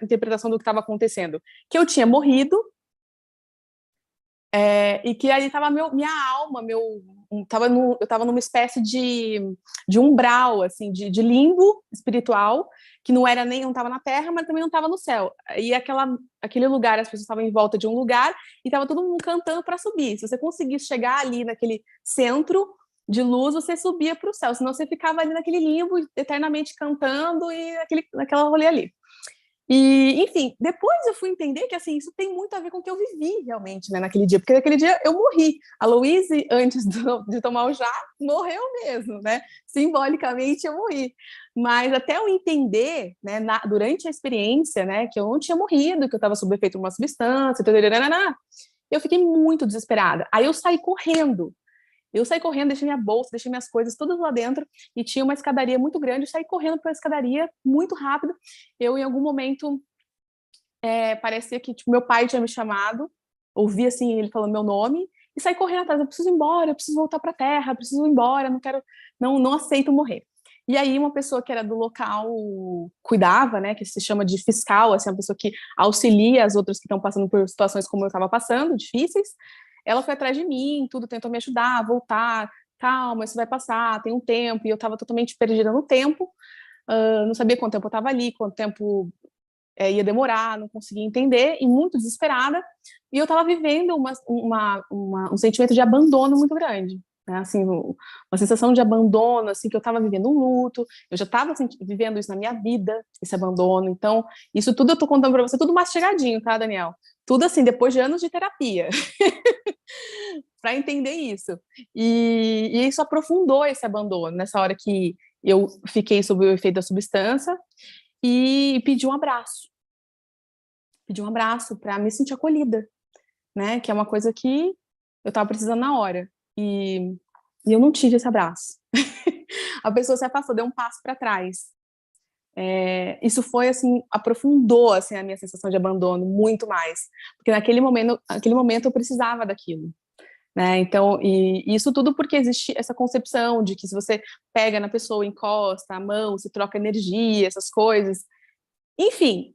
interpretação do que estava acontecendo? Que eu tinha morrido, e que ali estava minha alma, eu estava numa espécie de umbral, assim, de limbo espiritual, que não estava na terra, mas também não estava no céu. E aquele lugar, as pessoas estavam em volta de um lugar e estava todo mundo cantando para subir. Se você conseguisse chegar ali naquele centro de luz, você subia para o céu, senão você ficava ali naquele limbo, eternamente cantando e naquela rolê ali. E, enfim, depois eu fui entender que, assim, isso tem muito a ver com o que eu vivi realmente, né, naquele dia, porque naquele dia eu morri. A Louise, antes de tomar o chá, morreu mesmo, né? Simbolicamente eu morri. Mas até eu entender, né, durante a experiência, né, que eu não tinha morrido, que eu estava sob efeito de uma substância, eu fiquei muito desesperada. Aí eu saí correndo. Deixei minha bolsa, deixei minhas coisas todas lá dentro e tinha uma escadaria muito grande. Eu saí correndo pela escadaria muito rápido. Eu, em algum momento, parecia que tipo, meu pai tinha me chamado, ouvi assim ele falando meu nome e saí correndo atrás. Eu preciso ir embora, eu preciso voltar para a terra, eu preciso ir embora, não aceito morrer. E aí uma pessoa que era do local cuidava, né, que se chama de fiscal, assim, uma pessoa que auxilia as outras que estão passando por situações como eu estava passando, difíceis. Ela foi atrás de mim, tudo, tentou me ajudar a voltar. Calma, isso vai passar, tem um tempo. E eu estava totalmente perdida no tempo. Não sabia quanto tempo eu estava ali, quanto tempo ia demorar, não conseguia entender, e muito desesperada. E eu estava vivendo um sentimento de abandono muito grande. Né? Assim, uma sensação de abandono, assim, que eu estava vivendo um luto. Eu já estava vivendo isso na minha vida, esse abandono. Então, isso tudo eu estou contando para você, tudo mastigadinho, tá, Daniel? Tudo assim, depois de anos de terapia. Para entender isso. E isso aprofundou esse abandono, nessa hora que eu fiquei sob o efeito da substância e pedi um abraço. Pedi um abraço para me sentir acolhida, né? Que é uma coisa que eu estava precisando na hora. E eu não tive esse abraço. A pessoa se afastou, deu um passo para trás. Isso foi assim, aprofundou assim a minha sensação de abandono muito mais, porque naquele momento eu precisava daquilo, né? Então, e isso tudo porque existe essa concepção de que se você pega na pessoa, encosta a mão, se troca energia, essas coisas. Enfim,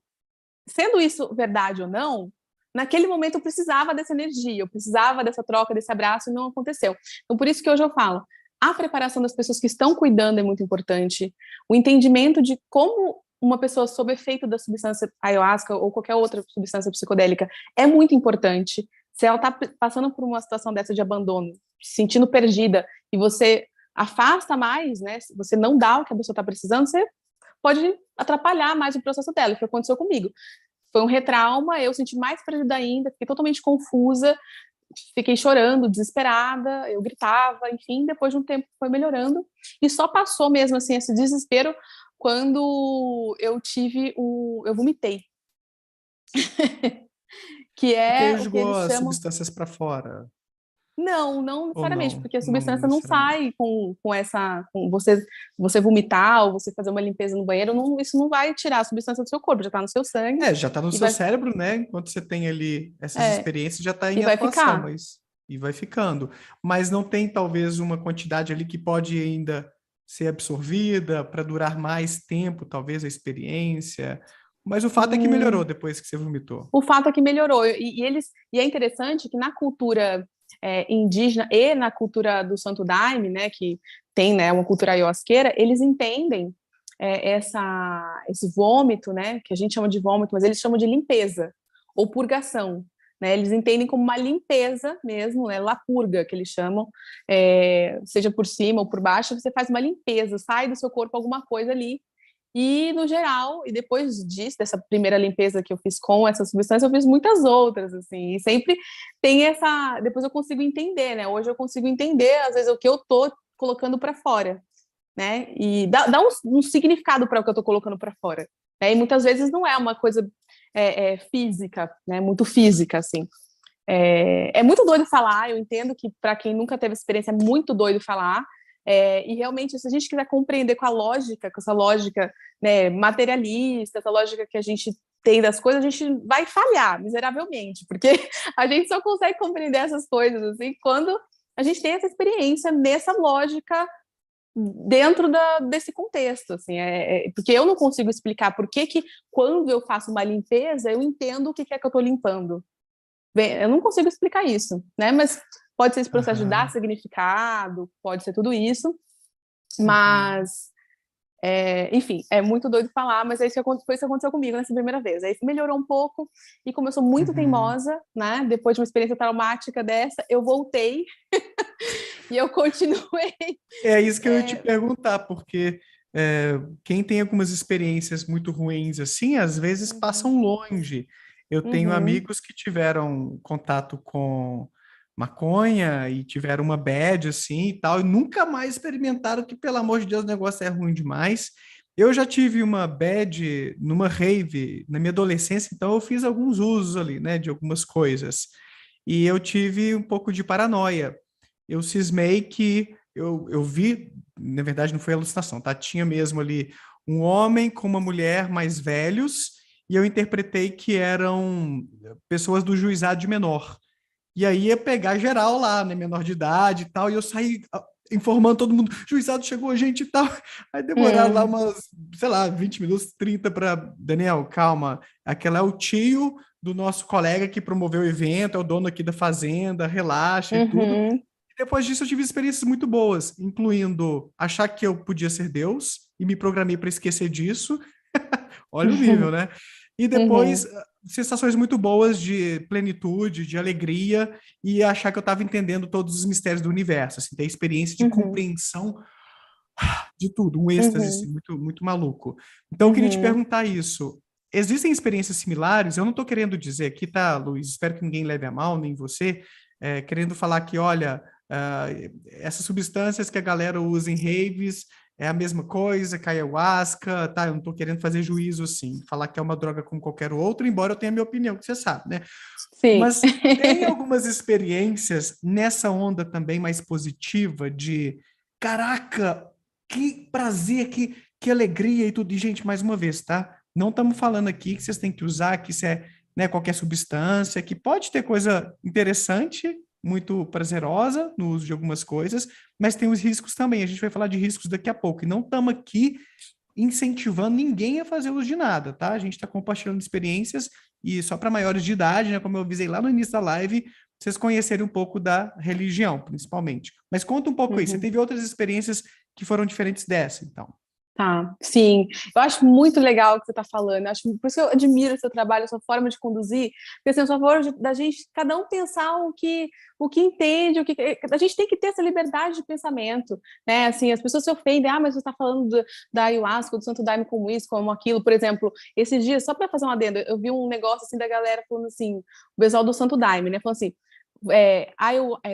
sendo isso verdade ou não, naquele momento eu precisava dessa energia, eu precisava dessa troca, desse abraço, e não aconteceu. Então, por isso que hoje eu falo, a preparação das pessoas que estão cuidando é muito importante, o entendimento de como uma pessoa sob efeito da substância ayahuasca ou qualquer outra substância psicodélica é muito importante. Se ela está passando por uma situação dessa de abandono, se sentindo perdida, e você afasta mais, né? Se você não dá o que a pessoa está precisando, você pode atrapalhar mais o processo dela, que aconteceu comigo. Foi um retrauma, eu senti mais perdida ainda, fiquei totalmente confusa, fiquei chorando, desesperada, eu gritava, enfim, depois de um tempo foi melhorando, e só passou mesmo, assim, esse desespero quando eu vomitei. Que Porque é o que jogou eles as chamam... substâncias para fora. Não Ou necessariamente, não? porque a Não substância não necessariamente. sai com você vomitar ou você fazer uma limpeza no banheiro, isso não vai tirar a substância do seu corpo, já está no seu sangue Já está no e seu vai, cérebro, né? Enquanto você tem ali essas é, experiências, já está e em vai atuação, ficar. mas e vai ficando. Mas não tem talvez uma quantidade ali que pode ainda ser absorvida para durar mais tempo, talvez a experiência. Mas o fato é que melhorou Hum, depois que você vomitou. o fato é que melhorou, e é interessante que na cultura indígena e na cultura do Santo Daime, né, que tem, né, uma cultura ayahuasqueira, eles entendem esse vômito, né, que a gente chama de vômito, mas eles chamam de limpeza ou purgação, né, eles entendem como uma limpeza mesmo, né, lapurga, que eles chamam, seja por cima ou por baixo, você faz uma limpeza, sai do seu corpo alguma coisa ali. E, no geral, e depois disso, dessa primeira limpeza que eu fiz com essa substância, eu fiz muitas outras, assim, e sempre tem depois eu consigo entender, né? Hoje eu consigo entender, às vezes, o que eu tô colocando para fora, né? E dá um significado para o que eu tô colocando para fora, né? E muitas vezes não é uma coisa física, né? Muito física, assim. É muito doido falar, eu entendo que para quem nunca teve experiência é muito doido falar, e realmente, se a gente quiser compreender com essa lógica, né, materialista, essa lógica que a gente tem das coisas, a gente vai falhar miseravelmente, porque a gente só consegue compreender essas coisas assim quando a gente tem essa experiência nessa lógica dentro desse contexto, assim, porque eu não consigo explicar por que quando eu faço uma limpeza eu entendo o que é que eu estou limpando. Bem, eu não consigo explicar isso, né? Mas Pode ser esse processo de dar significado, pode ser tudo isso, mas... enfim, é muito doido falar, mas foi isso que aconteceu comigo nessa primeira vez. Aí melhorou um pouco e como eu sou muito teimosa, né? Depois de uma experiência traumática dessa, eu voltei e eu continuei. É isso que eu ia te perguntar, porque quem tem algumas experiências muito ruins assim, às vezes passam longe. Eu tenho amigos que tiveram contato com maconha e tiveram uma bad assim e tal, e nunca mais experimentaram que, pelo amor de Deus, o negócio é ruim demais. Eu já tive uma bad numa rave na minha adolescência, então eu fiz alguns usos ali, né, de algumas coisas. E eu tive um pouco de paranoia. Eu cismei que eu vi, na verdade não foi alucinação, tá? Tinha mesmo ali um homem com uma mulher mais velhos, e eu interpretei que eram pessoas do juizado de menor. E aí ia pegar geral lá, né, menor de idade e tal, e eu saí informando todo mundo, juizado chegou a gente e tal. Aí demoraram lá umas, sei lá, 20 minutos, 30 para Daniel, calma, aquela é o tio do nosso colega que promoveu o evento, é o dono aqui da fazenda, relaxa e tudo. E depois disso eu tive experiências muito boas, incluindo achar que eu podia ser Deus e me programei para esquecer disso. Olha o nível, né? E depois sensações muito boas de plenitude, de alegria e achar que eu estava entendendo todos os mistérios do universo, assim, ter experiência de compreensão de tudo, um êxtase assim, muito, muito maluco. Então eu queria te perguntar isso. Existem experiências similares? Eu não estou querendo dizer aqui, tá, Luiz? Espero que ninguém leve a mal, nem você, querendo falar que, olha, essas substâncias que a galera usa em raves é a mesma coisa que a ayahuasca, tá? Eu não estou querendo fazer juízo assim, falar que é uma droga como qualquer outra, embora eu tenha a minha opinião, que você sabe, né? Sim. Mas tem algumas experiências nessa onda também mais positiva de, caraca, que prazer, que alegria e tudo. E, gente, mais uma vez, tá? Não estamos falando aqui que vocês têm que usar, que isso é, né, qualquer substância, que pode ter coisa interessante, muito prazerosa no uso de algumas coisas, mas tem os riscos também. A gente vai falar de riscos daqui a pouco. E não estamos aqui incentivando ninguém a fazer uso de nada, tá? A gente está compartilhando experiências e só para maiores de idade, né? Como eu avisei lá no início da live, vocês conhecerem um pouco da religião, principalmente. Mas conta um pouco aí. Você teve outras experiências que foram diferentes dessa, então? Tá, sim. Eu acho muito legal o que você está falando. Por isso que eu admiro o seu trabalho, a sua forma de conduzir, porque assim, a sua forma da gente, cada um pensar o que entende, a gente tem que ter essa liberdade de pensamento, né? Assim, as pessoas se ofendem, mas você está falando da ayahuasca, do Santo Daime como isso, como aquilo, por exemplo, esses dias, só para fazer uma adenda, eu vi um negócio assim da galera falando assim, o pessoal do Santo Daime, né? Falando assim,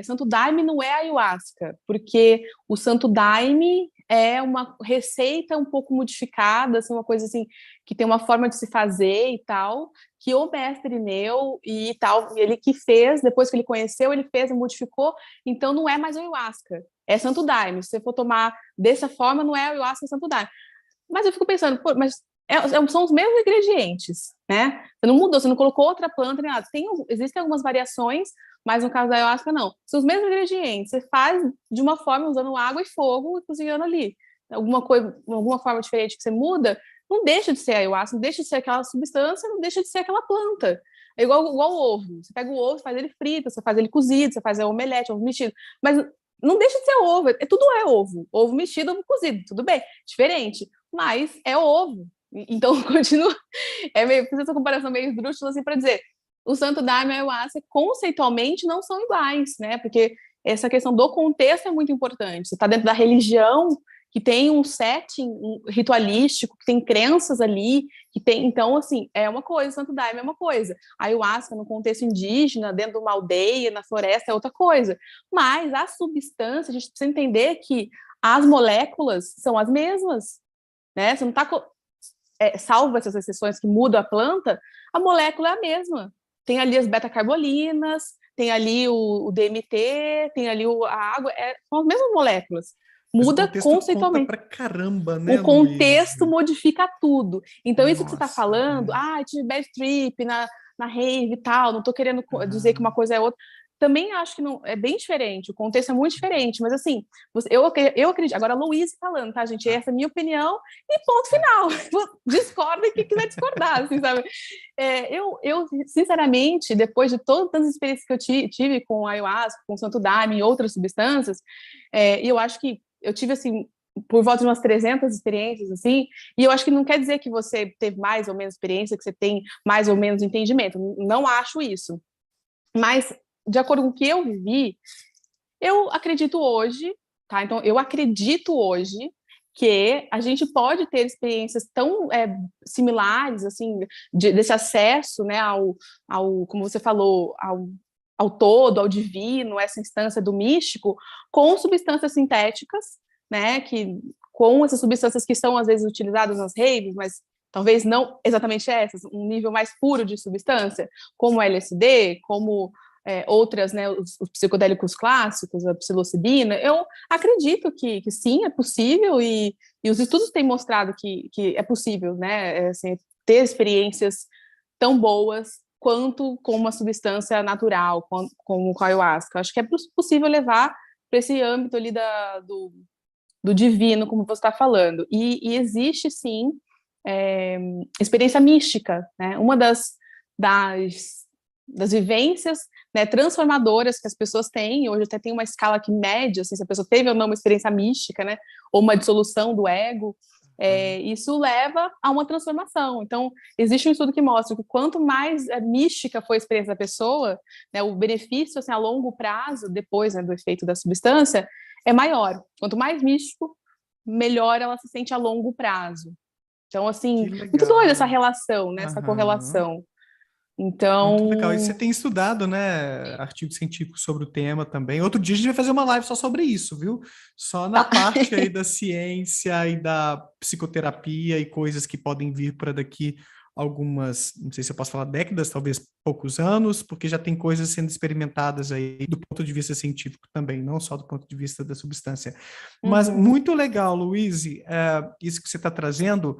Santo Daime não é ayahuasca, porque o Santo Daime é uma receita um pouco modificada, assim, uma coisa assim, que tem uma forma de se fazer e tal, que o mestre meu e tal, ele que fez, depois que ele conheceu, ele fez e modificou, então não é mais ayahuasca, é Santo Daime. Se você for tomar dessa forma, não é ayahuasca, é Santo Daime. Mas eu fico pensando, pô, mas são os mesmos ingredientes, né? Você não mudou, você não colocou outra planta nem nada. Existem algumas variações, mas no caso da ayahuasca, não. São os mesmos ingredientes. Você faz de uma forma usando água e fogo e cozinhando ali. Alguma forma diferente que você muda, não deixa de ser ayahuasca, não deixa de ser aquela substância, não deixa de ser aquela planta. É igual o ovo. Você pega o ovo, faz ele frito, você faz ele cozido, você faz omelete, ovo mexido. Mas não deixa de ser ovo. Tudo é ovo. Ovo mexido, ovo cozido. Tudo bem. Diferente. Mas é ovo. Então, continua. Fiz essa comparação meio esdrúxula assim para dizer: o Santo Daime e a ayahuasca conceitualmente não são iguais, né? Porque essa questão do contexto é muito importante. Você está dentro da religião que tem um setting ritualístico, que tem crenças ali, que tem, então, assim, é uma coisa, o Santo Daime é uma coisa. A ayahuasca no contexto indígena, dentro de uma aldeia, na floresta, é outra coisa. Mas a substância, a gente precisa entender que as moléculas são as mesmas, né? Você não está salvo essas exceções que mudam a planta, a molécula é a mesma. Tem ali as beta-carbolinas, tem ali o DMT, tem ali a água, são as mesmas moléculas. Muda conceitualmente. Conta pra caramba, né, o contexto Luiz? modifica tudo. Então, Nossa, isso que você está falando, tive bad trip na rave e tal, não estou querendo dizer que uma coisa é outra. também acho que não, é bem diferente, o contexto é muito diferente, mas assim, eu acredito, agora a Louise falando, tá, gente, essa é a minha opinião, e ponto final, discorda quem quiser discordar, assim, sabe? Eu, sinceramente, depois de todas as experiências que eu tive com ayahuasca, com Santo Daime e outras substâncias, eu acho que eu tive, assim, por volta de umas 300 experiências, assim, e eu acho que não quer dizer que você teve mais ou menos experiência, que você tem mais ou menos entendimento, não acho isso. Mas, de acordo com o que eu vivi, eu acredito hoje, tá? Então, eu acredito hoje que a gente pode ter experiências tão similares, assim, desse acesso, né, como você falou, ao todo, ao divino, essa instância do místico, com substâncias sintéticas, né, com essas substâncias que são, às vezes, utilizadas nas raves, mas talvez não exatamente essas, um nível mais puro de substância, como LSD, como outras, né, os psicodélicos clássicos, a psilocibina, eu acredito que sim, é possível, e os estudos têm mostrado que é possível, né, assim, ter experiências tão boas quanto com uma substância natural, como o ayahuasca. Acho que é possível levar para esse âmbito ali do divino, como você está falando. E existe, sim, experiência mística, né? Uma das vivências, né, transformadoras que as pessoas têm, hoje até tem uma escala que mede, assim, se a pessoa teve ou não uma experiência mística, né, ou uma dissolução do ego, isso leva a uma transformação. Então, existe um estudo que mostra que quanto mais mística foi a experiência da pessoa, né, o benefício, assim, a longo prazo, depois, né, do efeito da substância, é maior. Quanto mais místico, melhor ela se sente a longo prazo. Então, assim, muito doida essa relação, né, essa correlação. Então, muito legal. E você tem estudado, né, artigos científicos sobre o tema também. Outro dia a gente vai fazer uma live só sobre isso, viu? Só na parte aí da ciência e da psicoterapia e coisas que podem vir para daqui algumas, não sei se eu posso falar décadas, talvez poucos anos, porque já tem coisas sendo experimentadas aí do ponto de vista científico também, não só do ponto de vista da substância. Mas muito legal, Luíse, isso que você está trazendo,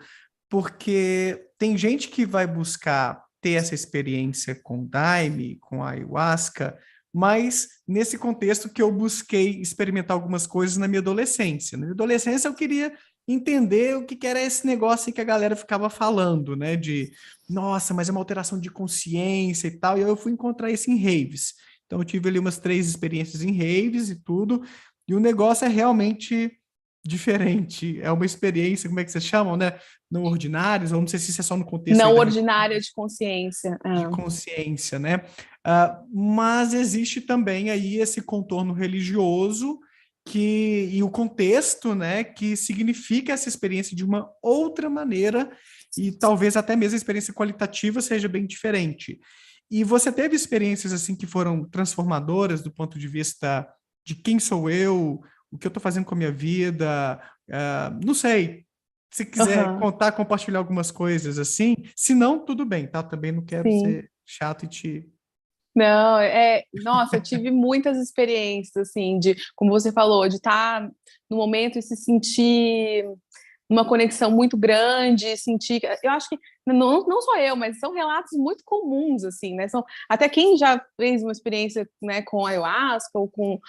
porque tem gente que vai buscar ter essa experiência com Daime, com ayahuasca, mas nesse contexto que eu busquei experimentar algumas coisas na minha adolescência. Na minha adolescência eu queria entender o que era esse negócio que a galera ficava falando, né? De, nossa, mas é uma alteração de consciência e tal, e eu fui encontrar isso em raves. Então eu tive ali umas 3 experiências em raves e tudo, e o negócio é realmente diferente. É uma experiência, como é que vocês chamam, né? Não ordinários, ou não sei se isso é só no contexto aí não da ordinária de consciência. de consciência, né? Mas existe também aí esse contorno religioso e o contexto, né, que significa essa experiência de uma outra maneira e talvez até mesmo a experiência qualitativa seja bem diferente. E você teve experiências assim que foram transformadoras do ponto de vista de quem sou eu, o que eu estou fazendo com a minha vida, não sei, se quiser contar, compartilhar algumas coisas assim, se não, tudo bem, tá? Também não quero Sim. ser chato e te... Não, nossa, eu tive muitas experiências, assim, como você falou, de estar no momento e se sentir uma conexão muito grande, sentir, eu acho que, não só eu, mas são relatos muito comuns, assim, né, até quem já fez uma experiência, né, com ayahuasca ou com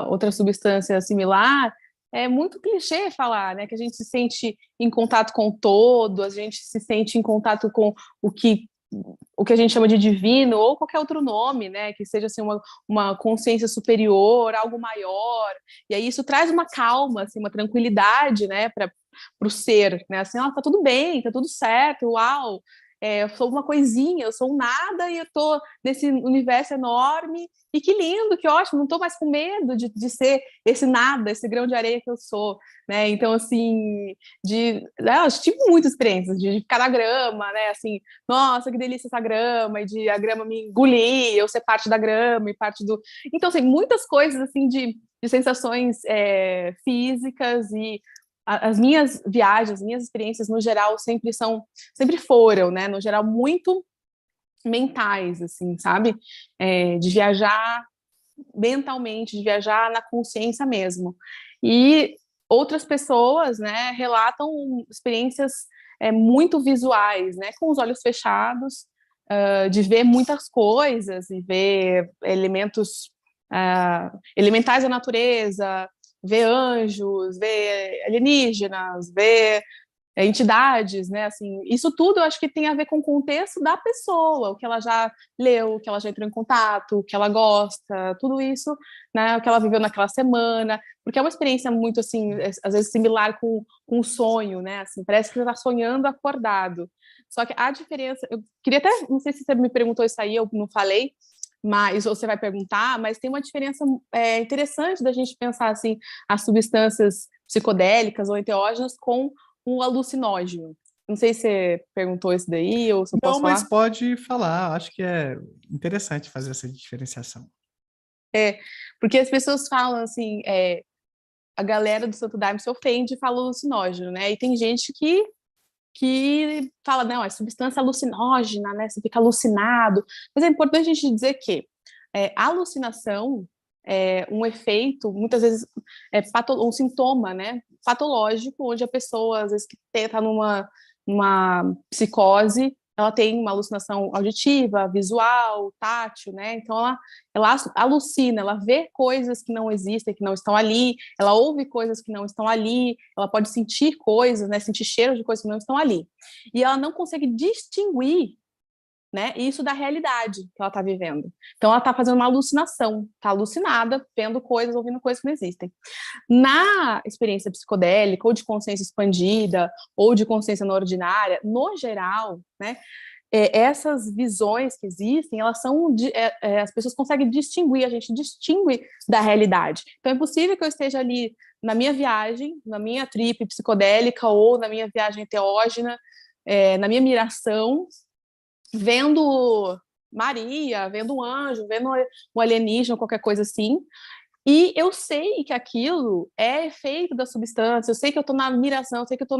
outra substância similar, é muito clichê falar, né, que a gente se sente em contato com o todo, a gente se sente em contato com o que a gente chama de divino, ou qualquer outro nome, né, que seja assim, uma consciência superior, algo maior, e aí isso traz uma calma, assim, uma tranquilidade, né, para o ser, né, assim, tá tudo bem, tá tudo certo, uau, eu sou uma coisinha, eu sou um nada e eu tô nesse universo enorme, e que lindo, que ótimo, não tô mais com medo de ser esse nada, esse grão de areia que eu sou, né, então, assim, eu tive muitas experiências de ficar na grama, né, assim, nossa, que delícia essa grama, e de a grama me engolir, eu ser parte da grama e parte do... Então, assim, muitas coisas, assim, de sensações físicas, e as minhas viagens, as minhas experiências, no geral, sempre foram, né, no geral, muito mentais, assim, sabe? De viajar mentalmente, de viajar na consciência mesmo. E outras pessoas, né, relatam experiências muito visuais, né, com os olhos fechados, de ver muitas coisas e ver elementos elementais da natureza, ver anjos, ver alienígenas, ver entidades, né? Assim, isso tudo eu acho que tem a ver com o contexto da pessoa, o que ela já leu, o que ela já entrou em contato, o que ela gosta, tudo isso, né? O que ela viveu naquela semana, porque é uma experiência muito assim, às vezes similar com um sonho, né? Assim, parece que você está sonhando acordado. Só que a diferença, eu queria até, não sei se você me perguntou isso aí, eu não falei, mas ou você vai perguntar, mas tem uma diferença interessante da gente pensar assim as substâncias psicodélicas ou enteógenas com um alucinógeno. Não sei se você perguntou isso daí ou se eu Não, posso mas falar. pode falar. Acho que é interessante fazer essa diferenciação. Porque as pessoas falam assim, a galera do Santo Daime se ofende e fala alucinógeno, né? E tem gente que fala, não, é substância alucinógena, né? Você fica alucinado. Mas é importante a gente dizer que a alucinação é um efeito, muitas vezes, um sintoma, né? Patológico, onde a pessoa, às vezes, que está numa psicose, ela tem uma alucinação auditiva, visual, tátil, né? Então, ela alucina, ela vê coisas que não existem, que não estão ali, ela ouve coisas que não estão ali, ela pode sentir coisas, né? Sentir cheiro de coisas que não estão ali. E ela não consegue distinguir, né, isso da realidade que ela está vivendo. Então, ela está fazendo uma alucinação, está alucinada, vendo coisas, ouvindo coisas que não existem. Na experiência psicodélica, ou de consciência expandida, ou de consciência não ordinária, no geral, né, essas visões que existem, elas são as pessoas conseguem distinguir, a gente distingue da realidade. Então é possível que eu esteja ali na minha viagem, na minha trip psicodélica ou na minha viagem teógena, na minha miração, vendo Maria, vendo um anjo, vendo um alienígena, qualquer coisa assim, e eu sei que aquilo é efeito da substância, eu sei que eu estou na miração, eu sei que eu estou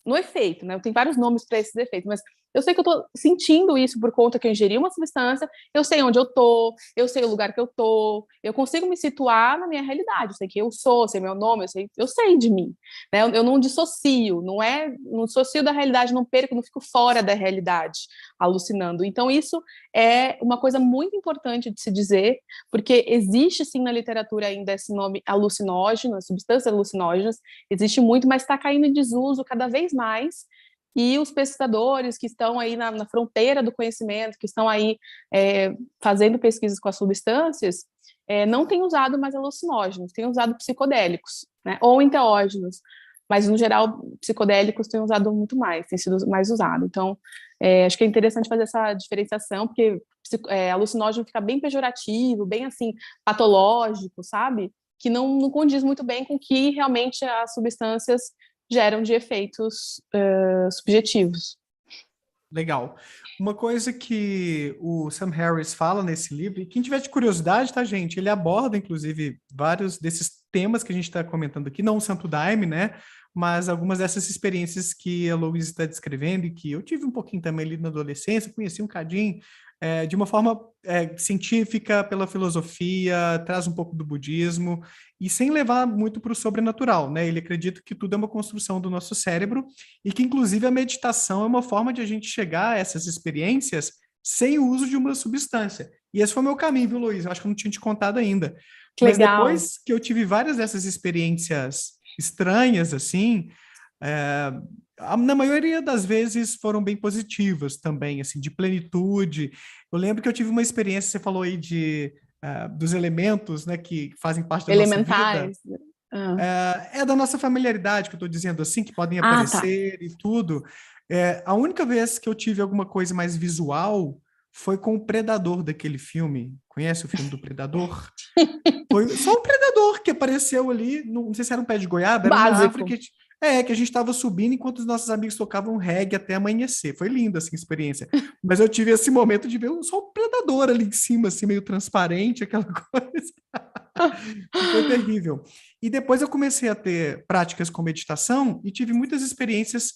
no efeito, né? Tem vários nomes para esses efeitos, mas eu sei que eu estou sentindo isso por conta que eu ingeri uma substância, eu sei onde eu estou, eu sei o lugar que eu estou, eu consigo me situar na minha realidade, eu sei quem eu sou, sei meu nome, eu sei de mim, né? Eu não dissocio, não dissocio da realidade, não perco, não fico fora da realidade, alucinando. Então isso é uma coisa muito importante de se dizer, porque existe sim na literatura ainda esse nome alucinógeno, substâncias alucinógenas, existe muito, mas está caindo em desuso cada vez mais, e os pesquisadores que estão aí na fronteira do conhecimento, que estão aí fazendo pesquisas com as substâncias, não têm usado mais alucinógenos, têm usado psicodélicos, né, ou enteógenos, mas no geral psicodélicos têm usado muito mais, tem sido mais usado. Então, acho que é interessante fazer essa diferenciação, porque alucinógeno fica bem pejorativo, bem assim, patológico, sabe? Que não condiz muito bem com o que realmente as substâncias geram de efeitos subjetivos. Legal. Uma coisa que o Sam Harris fala nesse livro, e quem tiver de curiosidade, tá, gente? Ele aborda, inclusive, vários desses temas que a gente está comentando aqui, não o Santo Daime, né? Mas algumas dessas experiências que a Louise está descrevendo e que eu tive um pouquinho também ali na adolescência, conheci um cadinho, de uma forma científica, pela filosofia, traz um pouco do budismo, e sem levar muito para o sobrenatural, né? Ele acredita que tudo é uma construção do nosso cérebro e que, inclusive, a meditação é uma forma de a gente chegar a essas experiências sem o uso de uma substância. E esse foi o meu caminho, viu, Luiz? Eu acho que eu não tinha te contado ainda. Que Mas legal. depois que eu tive várias dessas experiências estranhas, assim, é, na maioria das vezes foram bem positivas também, assim, de plenitude. Eu lembro que eu tive uma experiência, você falou aí dos elementos, né, que fazem parte da nossa vida. Elementais. Ah, É da nossa familiaridade, que eu estou dizendo assim, que podem tá. aparecer e tudo. A única vez que eu tive alguma coisa mais visual foi com o Predador daquele filme. Conhece o filme do Predador? Foi só um predador que apareceu ali, não sei se era um pé de goiaba, era uma árvore Básico. que a gente estava subindo enquanto os nossos amigos tocavam reggae até amanhecer. Foi linda assim, a experiência. Mas eu tive esse momento de ver só um predador ali em cima, assim, meio transparente, aquela coisa. E foi terrível. E depois eu comecei a ter práticas com meditação e tive muitas experiências,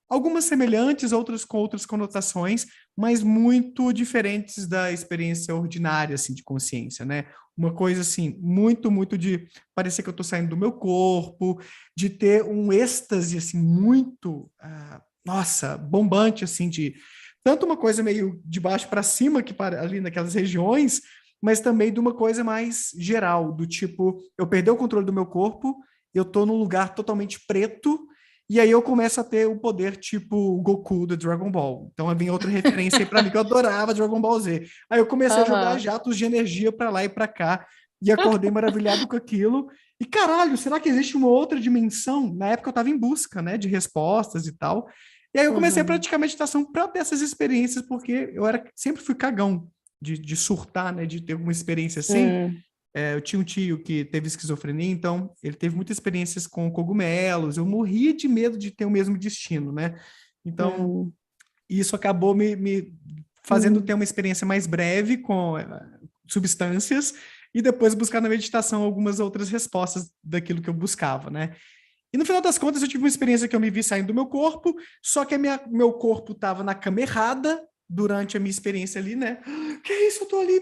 algumas semelhantes, outras com outras conotações, mas muito diferentes da experiência ordinária, assim, de consciência, né? Uma coisa, assim, muito, muito de parecer que eu estou saindo do meu corpo, de ter um êxtase, assim, muito, nossa, bombante, assim, de tanto uma coisa meio de baixo para cima, ali naquelas regiões, mas também de uma coisa mais geral, do tipo, eu perdi o controle do meu corpo, eu tô num lugar totalmente preto, e aí eu começo a ter o poder tipo Goku do Dragon Ball. Então vem outra referência aí para mim, que eu adorava Dragon Ball Z. Aí eu comecei a jogar Aham. jatos de energia para lá e para cá, e acordei maravilhado com aquilo. E caralho, será que existe uma outra dimensão? Na época eu estava em busca, né, de respostas e tal. E aí eu comecei a Uhum. praticar meditação para ter essas experiências, porque sempre fui cagão de surtar, né, de ter alguma experiência assim. Hum. Eu tinha um tio que teve esquizofrenia, então ele teve muitas experiências com cogumelos. Eu morria de medo de ter o mesmo destino, né? Então, Hum. isso acabou me fazendo ter Hum. uma experiência mais breve com substâncias e depois buscar na meditação algumas outras respostas daquilo que eu buscava, né? E no final das contas, eu tive uma experiência que eu me vi saindo do meu corpo, só que meu corpo estava na cama errada durante a minha experiência ali, né? Que isso, eu tô ali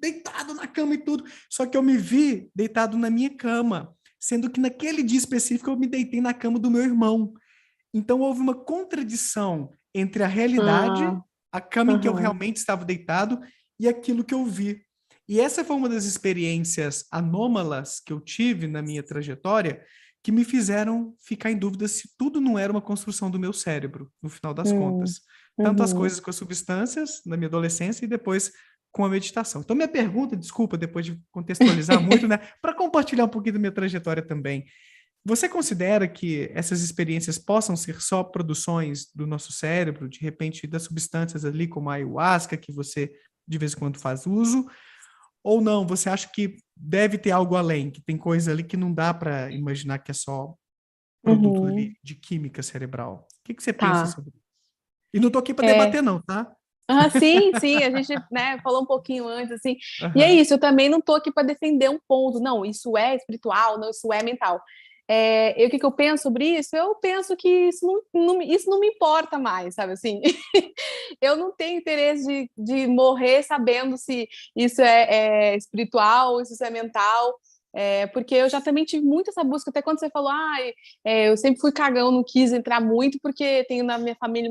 deitado na cama e tudo. Só que eu me vi deitado na minha cama, sendo que naquele dia específico eu me deitei na cama do meu irmão. Então houve uma contradição entre a realidade, Ah. a cama em que eu Aham. realmente estava deitado e aquilo que eu vi. E essa foi uma das experiências anômalas que eu tive na minha trajetória que me fizeram ficar em dúvida se tudo não era uma construção do meu cérebro, no final das Hum. contas. Tanto as Uhum. coisas com as substâncias na minha adolescência e depois com a meditação. Então, minha pergunta, desculpa, depois de contextualizar muito, né, para compartilhar um pouquinho da minha trajetória também. Você considera que essas experiências possam ser só produções do nosso cérebro, de repente das substâncias ali, como a ayahuasca, que você de vez em quando faz uso, ou não? Você acha que deve ter algo além, que tem coisa ali que não dá para imaginar que é só produto ali Uhum. de química cerebral? O que você pensa Tá. sobre isso? E não tô aqui para É. debater, não, tá? Ah, sim, sim, a gente, né, falou um pouquinho antes, assim, e é Aham. isso, eu também não tô aqui para defender um ponto, não, isso é espiritual, não, isso é mental. E o que que eu penso sobre isso? Eu penso que isso não me importa mais, sabe assim? Eu não tenho interesse de morrer sabendo se isso é espiritual, se isso é mental, porque eu já também tive muito essa busca, até quando você falou, eu sempre fui cagão, não quis entrar muito, porque tenho na minha família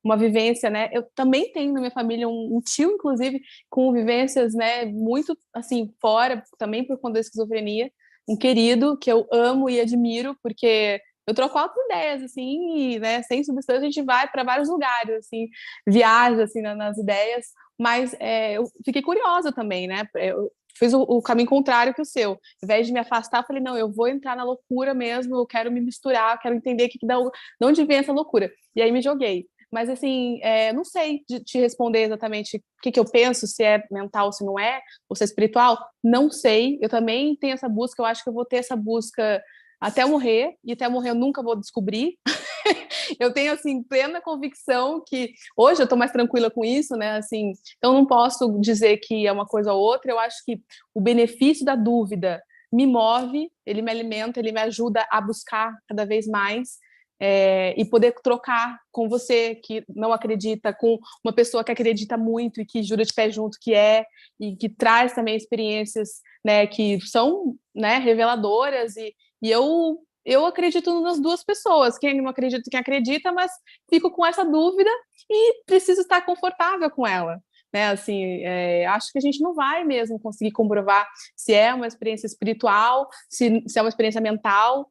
uma vivência, né? Eu também tenho na minha família um tio, inclusive, com vivências, né, muito, assim, fora, também por conta da esquizofrenia, um querido que eu amo e admiro, porque eu troco altas ideias, assim, e, né, sem substância a gente vai para vários lugares, assim, viaja, assim, nas ideias, mas eu fiquei curiosa também, né? Eu fiz o caminho contrário que o seu. Ao invés de me afastar, eu falei, não, eu vou entrar na loucura mesmo, eu quero me misturar, quero entender de onde vem essa loucura. E aí me joguei. Mas, assim, não sei te responder exatamente o que eu penso, se é mental, se não é, ou se é espiritual. Não sei. Eu também tenho essa busca, eu acho que eu vou ter essa busca até eu morrer, e até eu morrer eu nunca vou descobrir. Eu tenho, assim, plena convicção que hoje eu estou mais tranquila com isso, né? Assim, então não posso dizer que é uma coisa ou outra. Eu acho que o benefício da dúvida me move, ele me alimenta, ele me ajuda a buscar cada vez mais. E poder trocar com você que não acredita, com uma pessoa que acredita muito e que jura de pé junto e que traz também experiências, né, que são, né, reveladoras, e eu acredito nas duas pessoas, quem não acredita, quem acredita, mas fico com essa dúvida e preciso estar confortável com ela. Né, assim, acho que a gente não vai mesmo conseguir comprovar se é uma experiência espiritual, se é uma experiência mental.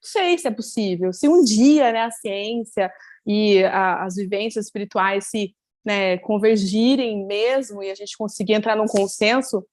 Não sei se é possível. Se um dia, né, a ciência e as vivências espirituais se, né, convergirem mesmo e a gente conseguir entrar num consenso,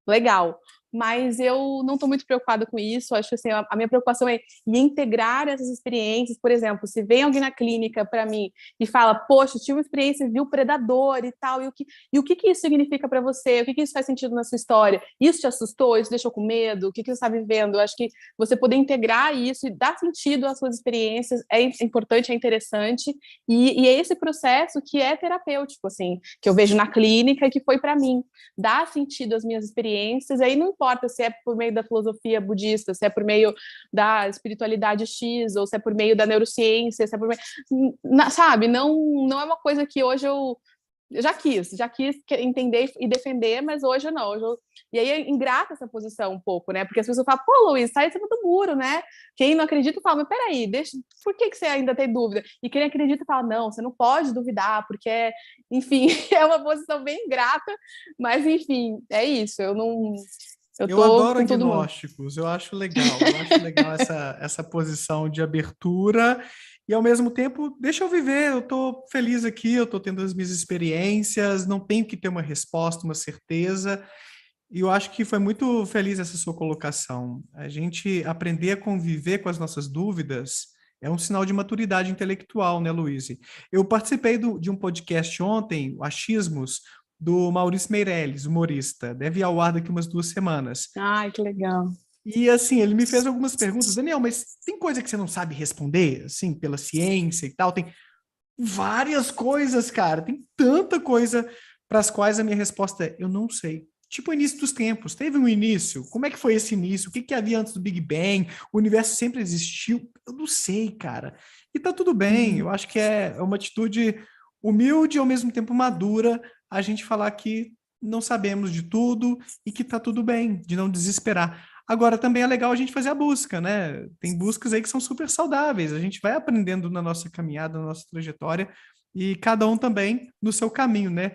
legal. Mas eu não estou muito preocupada com isso. Acho que assim, a minha preocupação é em integrar essas experiências. Por exemplo, se vem alguém na clínica para mim e fala, poxa, eu tive uma experiência, viu predador e tal, e o que que isso significa para você? O que que isso faz sentido na sua história? Isso te assustou? Isso deixou com medo? O que que você está vivendo? Eu acho que você poder integrar isso e dar sentido às suas experiências é importante, é interessante, e é esse processo que é terapêutico, assim, que eu vejo na clínica e que foi para mim dar sentido às minhas experiências, aí não importa se é por meio da filosofia budista, se é por meio da espiritualidade X, ou se é por meio da neurociência, se é por meio... Sabe, não é uma coisa que hoje já quis entender e defender, mas hoje não. E aí é ingrata essa posição um pouco, né? Porque as pessoas falam, pô, Luiz, sai de cima do muro, né? Quem não acredita fala, mas peraí, por que você ainda tem dúvida? E quem acredita fala, não, você não pode duvidar, porque, enfim, é uma posição bem ingrata, mas enfim, é isso, eu Eu tô adoro com todo mundo. agnósticos, eu acho legal essa posição de abertura e ao mesmo tempo, deixa eu viver, eu estou feliz aqui, eu estou tendo as minhas experiências, não tenho que ter uma resposta, uma certeza, e eu acho que foi muito feliz essa sua colocação. A gente aprender a conviver com as nossas dúvidas é um sinal de maturidade intelectual, né, Luiz? Eu participei de um podcast ontem, o Achismos, do Maurício Meirelles, humorista. Deve ir ao ar daqui umas 2 semanas. Ai, que legal. E assim, ele me fez algumas perguntas. Daniel, mas tem coisa que você não sabe responder, assim, pela ciência e tal? Tem várias coisas, cara. Tem tanta coisa para as quais a minha resposta é: eu não sei. Tipo o início dos tempos. Teve um início? Como é que foi esse início? O que que havia antes do Big Bang? O universo sempre existiu? Eu não sei, cara. E tá tudo bem. Uhum. Eu acho que é uma atitude humilde e ao mesmo tempo madura a gente falar que não sabemos de tudo e que tá tudo bem, de não desesperar. Agora, também é legal a gente fazer a busca, né? Tem buscas aí que são super saudáveis. A gente vai aprendendo na nossa caminhada, na nossa trajetória, e cada um também no seu caminho, né?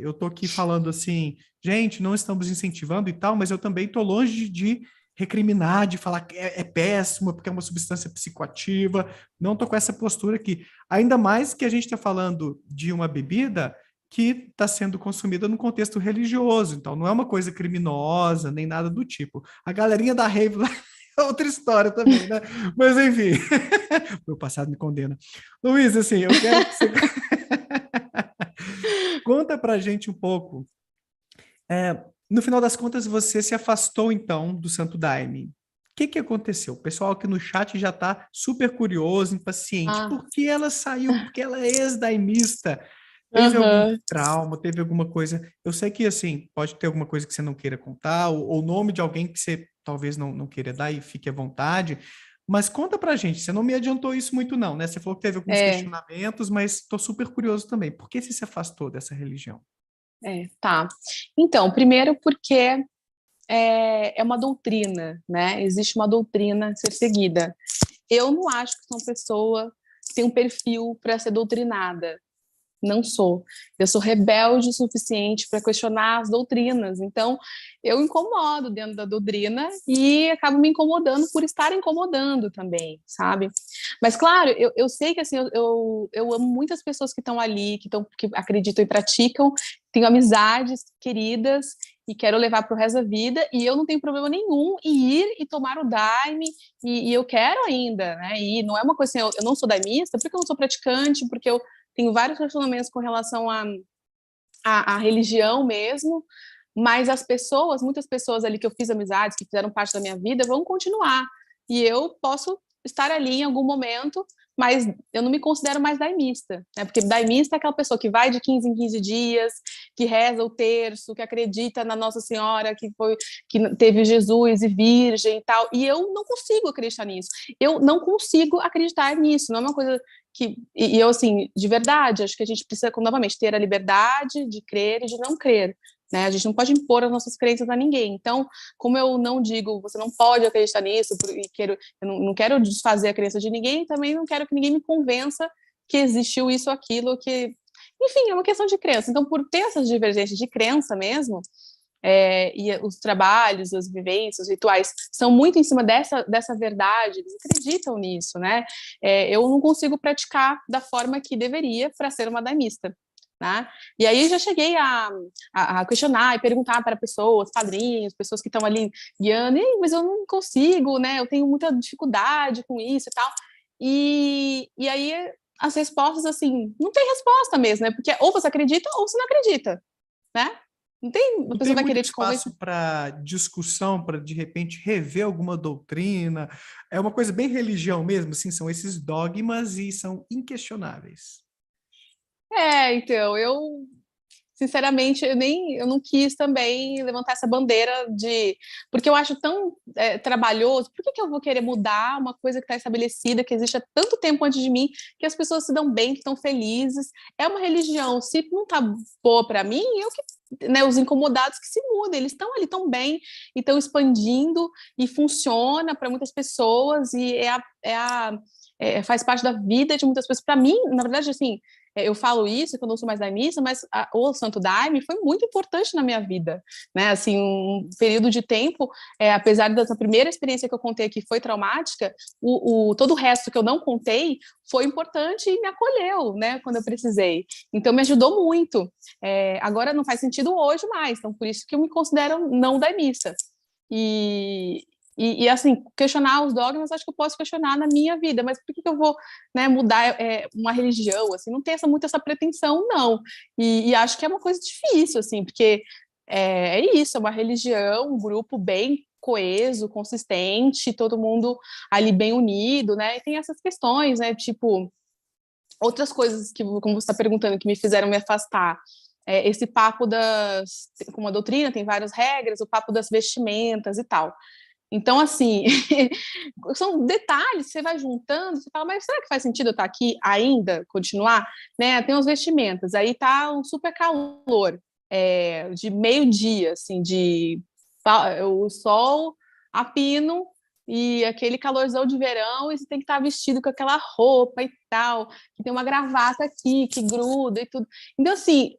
Eu tô aqui falando assim, gente, não estamos incentivando e tal, mas eu também tô longe de recriminar, de falar que é péssimo, porque é uma substância psicoativa. Não tô com essa postura aqui. Ainda mais que a gente está falando de uma bebida que está sendo consumida no contexto religioso, então não é uma coisa criminosa, nem nada do tipo. A galerinha da rave lá é outra história também, né? Mas enfim, meu passado me condena. Luiz, assim, eu quero que você conta pra gente um pouco. No final das contas, você se afastou então do Santo Daime. O que que aconteceu? O pessoal aqui no chat já está super curioso, impaciente. Ah, Por que ela saiu? Porque ela é ex-daimista. Teve algum aham. trauma? Teve alguma coisa? Eu sei que, assim, pode ter alguma coisa que você não queira contar, ou o nome de alguém que você talvez não queira dar e fique à vontade. Mas conta pra gente, você não me adiantou isso muito não, né? Você falou que teve alguns É, questionamentos, mas estou super curioso também. Por que você se afastou dessa religião? tá. Então, primeiro porque é uma doutrina, né? Existe uma doutrina a ser seguida. Eu não acho que sou uma pessoa que tem um perfil para ser doutrinada. Não sou. Eu sou rebelde o suficiente para questionar as doutrinas. Então, eu incomodo dentro da doutrina e acabo me incomodando por estar incomodando também, sabe? Mas, claro, eu sei que assim, eu amo muitas pessoas que estão ali, que acreditam e praticam, tenho amizades queridas e quero levar para o resto da vida, e eu não tenho problema nenhum em ir e tomar o daime, e eu quero ainda, né? E não é uma coisa assim, eu não sou daimista, porque eu não sou praticante, porque eu tenho vários questionamentos com relação à religião mesmo, mas as pessoas, muitas pessoas ali que eu fiz amizades, que fizeram parte da minha vida, vão continuar. E eu posso estar ali em algum momento, mas eu não me considero mais daimista, né? Porque daimista é aquela pessoa que vai de 15 em 15 dias, que reza o terço, que acredita na Nossa Senhora, que teve Jesus e Virgem e tal. E eu não consigo acreditar nisso. Eu não consigo acreditar nisso. Não é uma coisa e eu, assim, de verdade, acho que a gente precisa, novamente, ter a liberdade de crer e de não crer, né? A gente não pode impor as nossas crenças a ninguém. Então, como eu não digo, você não pode acreditar nisso, eu não quero desfazer a crença de ninguém, também não quero que ninguém me convença que existiu isso ou aquilo, que... Enfim, é uma questão de crença. Então, por ter essas divergências de crença mesmo, e os trabalhos, as vivências, os rituais são muito em cima dessa verdade, eles acreditam nisso, né? Eu não consigo praticar da forma que deveria para ser uma daimista. Né? E aí já cheguei a questionar e perguntar para pessoas, padrinhos, pessoas que estão ali guiando, mas eu não consigo, né? Eu tenho muita dificuldade com isso e tal. E aí as respostas, assim, não tem resposta mesmo, né? Porque ou você acredita ou você não acredita, né? Não tem, a Não pessoa tem vai muito querer te convencer. espaço para discussão, para de repente rever alguma doutrina. É uma coisa bem religião mesmo, assim, são esses dogmas e são inquestionáveis. Então, sinceramente, eu não quis também levantar essa bandeira porque eu acho tão trabalhoso. Por que eu vou querer mudar uma coisa que está estabelecida, que existe há tanto tempo antes de mim, que as pessoas se dão bem, que estão felizes? É uma religião. Se não está boa para mim, né, os incomodados que se mudem, eles estão ali tão bem e estão expandindo e funciona para muitas pessoas e faz parte da vida de muitas pessoas. Para mim, na verdade, assim, eu falo isso quando eu sou mais da missa, mas o Santo Daime foi muito importante na minha vida, né? Assim, um período de tempo, apesar dessa primeira experiência que eu contei aqui foi traumática, todo o resto que eu não contei foi importante e me acolheu, né? Quando eu precisei. Então, me ajudou muito. Agora não faz sentido hoje mais, então por isso que eu me considero não da missa. E assim, questionar os dogmas, acho que eu posso questionar na minha vida, mas por que eu vou, né, mudar uma religião, assim, não tem muito essa pretensão, não. E acho que é uma coisa difícil, assim, porque isso, é uma religião, um grupo bem coeso, consistente, todo mundo ali bem unido, né, e tem essas questões, né, tipo, outras coisas que, como você está perguntando, que me fizeram me afastar, esse papo como a doutrina tem várias regras, o papo das vestimentas e tal. Então, assim, são detalhes que você vai juntando, você fala, mas será que faz sentido eu estar aqui ainda, continuar? Né? Tem os vestimentas, aí tá um super calor, de meio-dia, assim, o sol a pino e aquele calorzão de verão, e você tem que estar vestido com aquela roupa e tal, que tem uma gravata aqui, que gruda e tudo. Então, assim,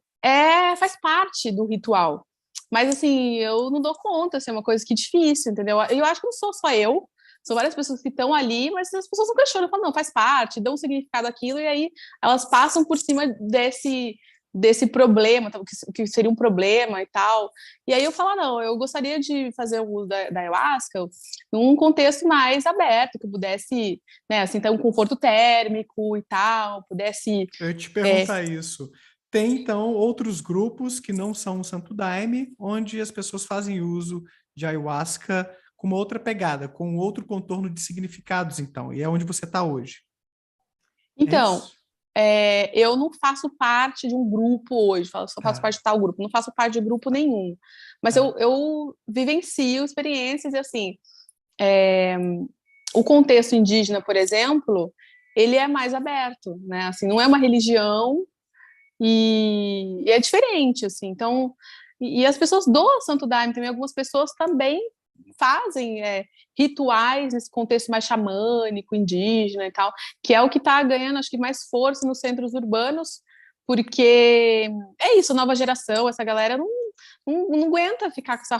faz parte do ritual. Mas, assim, eu não dou conta, assim, é uma coisa que é difícil, entendeu? Eu acho que não sou só eu, são várias pessoas que estão ali, mas as pessoas não questionam, falam, não, faz parte, dão um significado àquilo, e aí elas passam por cima desse problema, que seria um problema e tal. E aí eu falo, não, eu gostaria de fazer o uso da ayahuasca num contexto mais aberto, que eu pudesse, né, assim, ter um conforto térmico e tal, pudesse... Eu ia te perguntar isso. Tem, então, outros grupos que não são o Santo Daime, onde as pessoas fazem uso de ayahuasca com uma outra pegada, com outro contorno de significados, então, e é onde você está hoje. É Então, isso? eu não faço parte de um grupo hoje, só faço Tá, parte de tal grupo, não faço parte de grupo nenhum. Mas tá. eu vivencio experiências e, assim, o contexto indígena, por exemplo, ele é mais aberto, né? Assim, não é uma religião e é diferente, assim. Então, e as pessoas do Santo Daime também, algumas pessoas também fazem rituais nesse contexto mais xamânico, indígena e tal, que é o que está ganhando, acho que, mais força nos centros urbanos, porque é isso, nova geração, essa galera não aguenta ficar com essa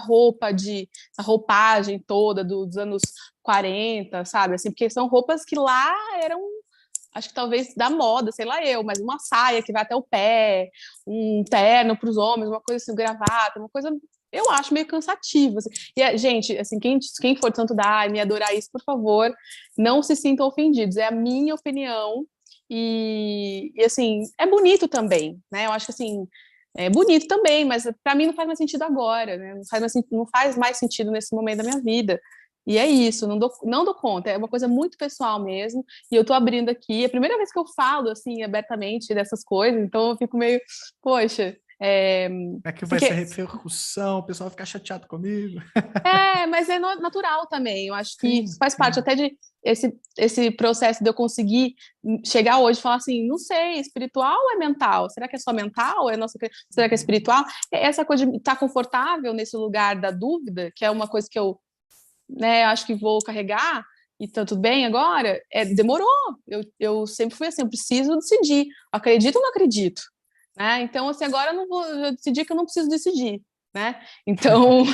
roupagem toda dos anos 40, sabe? Assim, porque são roupas que lá eram, acho que talvez da moda, sei lá eu, mas uma saia que vai até o pé, um terno para os homens, uma coisa assim, gravata, uma coisa, eu acho meio cansativo. Assim. E, gente, assim, quem for de Santo Daime e adorar isso, por favor, não se sintam ofendidos. É a minha opinião e assim, é bonito também, né? Eu acho que, assim, é bonito também, mas para mim não faz mais sentido agora, né? Não faz mais sentido nesse momento da minha vida. E é isso, não dou conta, é uma coisa muito pessoal mesmo, e eu tô abrindo aqui, é a primeira vez que eu falo, assim, abertamente dessas coisas, então eu fico meio, poxa, É que vai ser porque repercussão, o pessoal vai ficar chateado comigo. mas é natural também. Eu acho que Sim, faz parte sim. até de esse processo de eu conseguir chegar hoje e falar assim, não sei, espiritual ou é mental? Será que é só mental? Será que é espiritual? Essa coisa de estar confortável nesse lugar da dúvida, que é uma coisa que eu, né, acho que vou carregar, e tá tudo bem agora, demorou. Eu sempre fui assim, eu preciso decidir. Acredito ou não acredito? Né? Então, assim, agora eu decidi que eu não preciso decidir. Né? Então,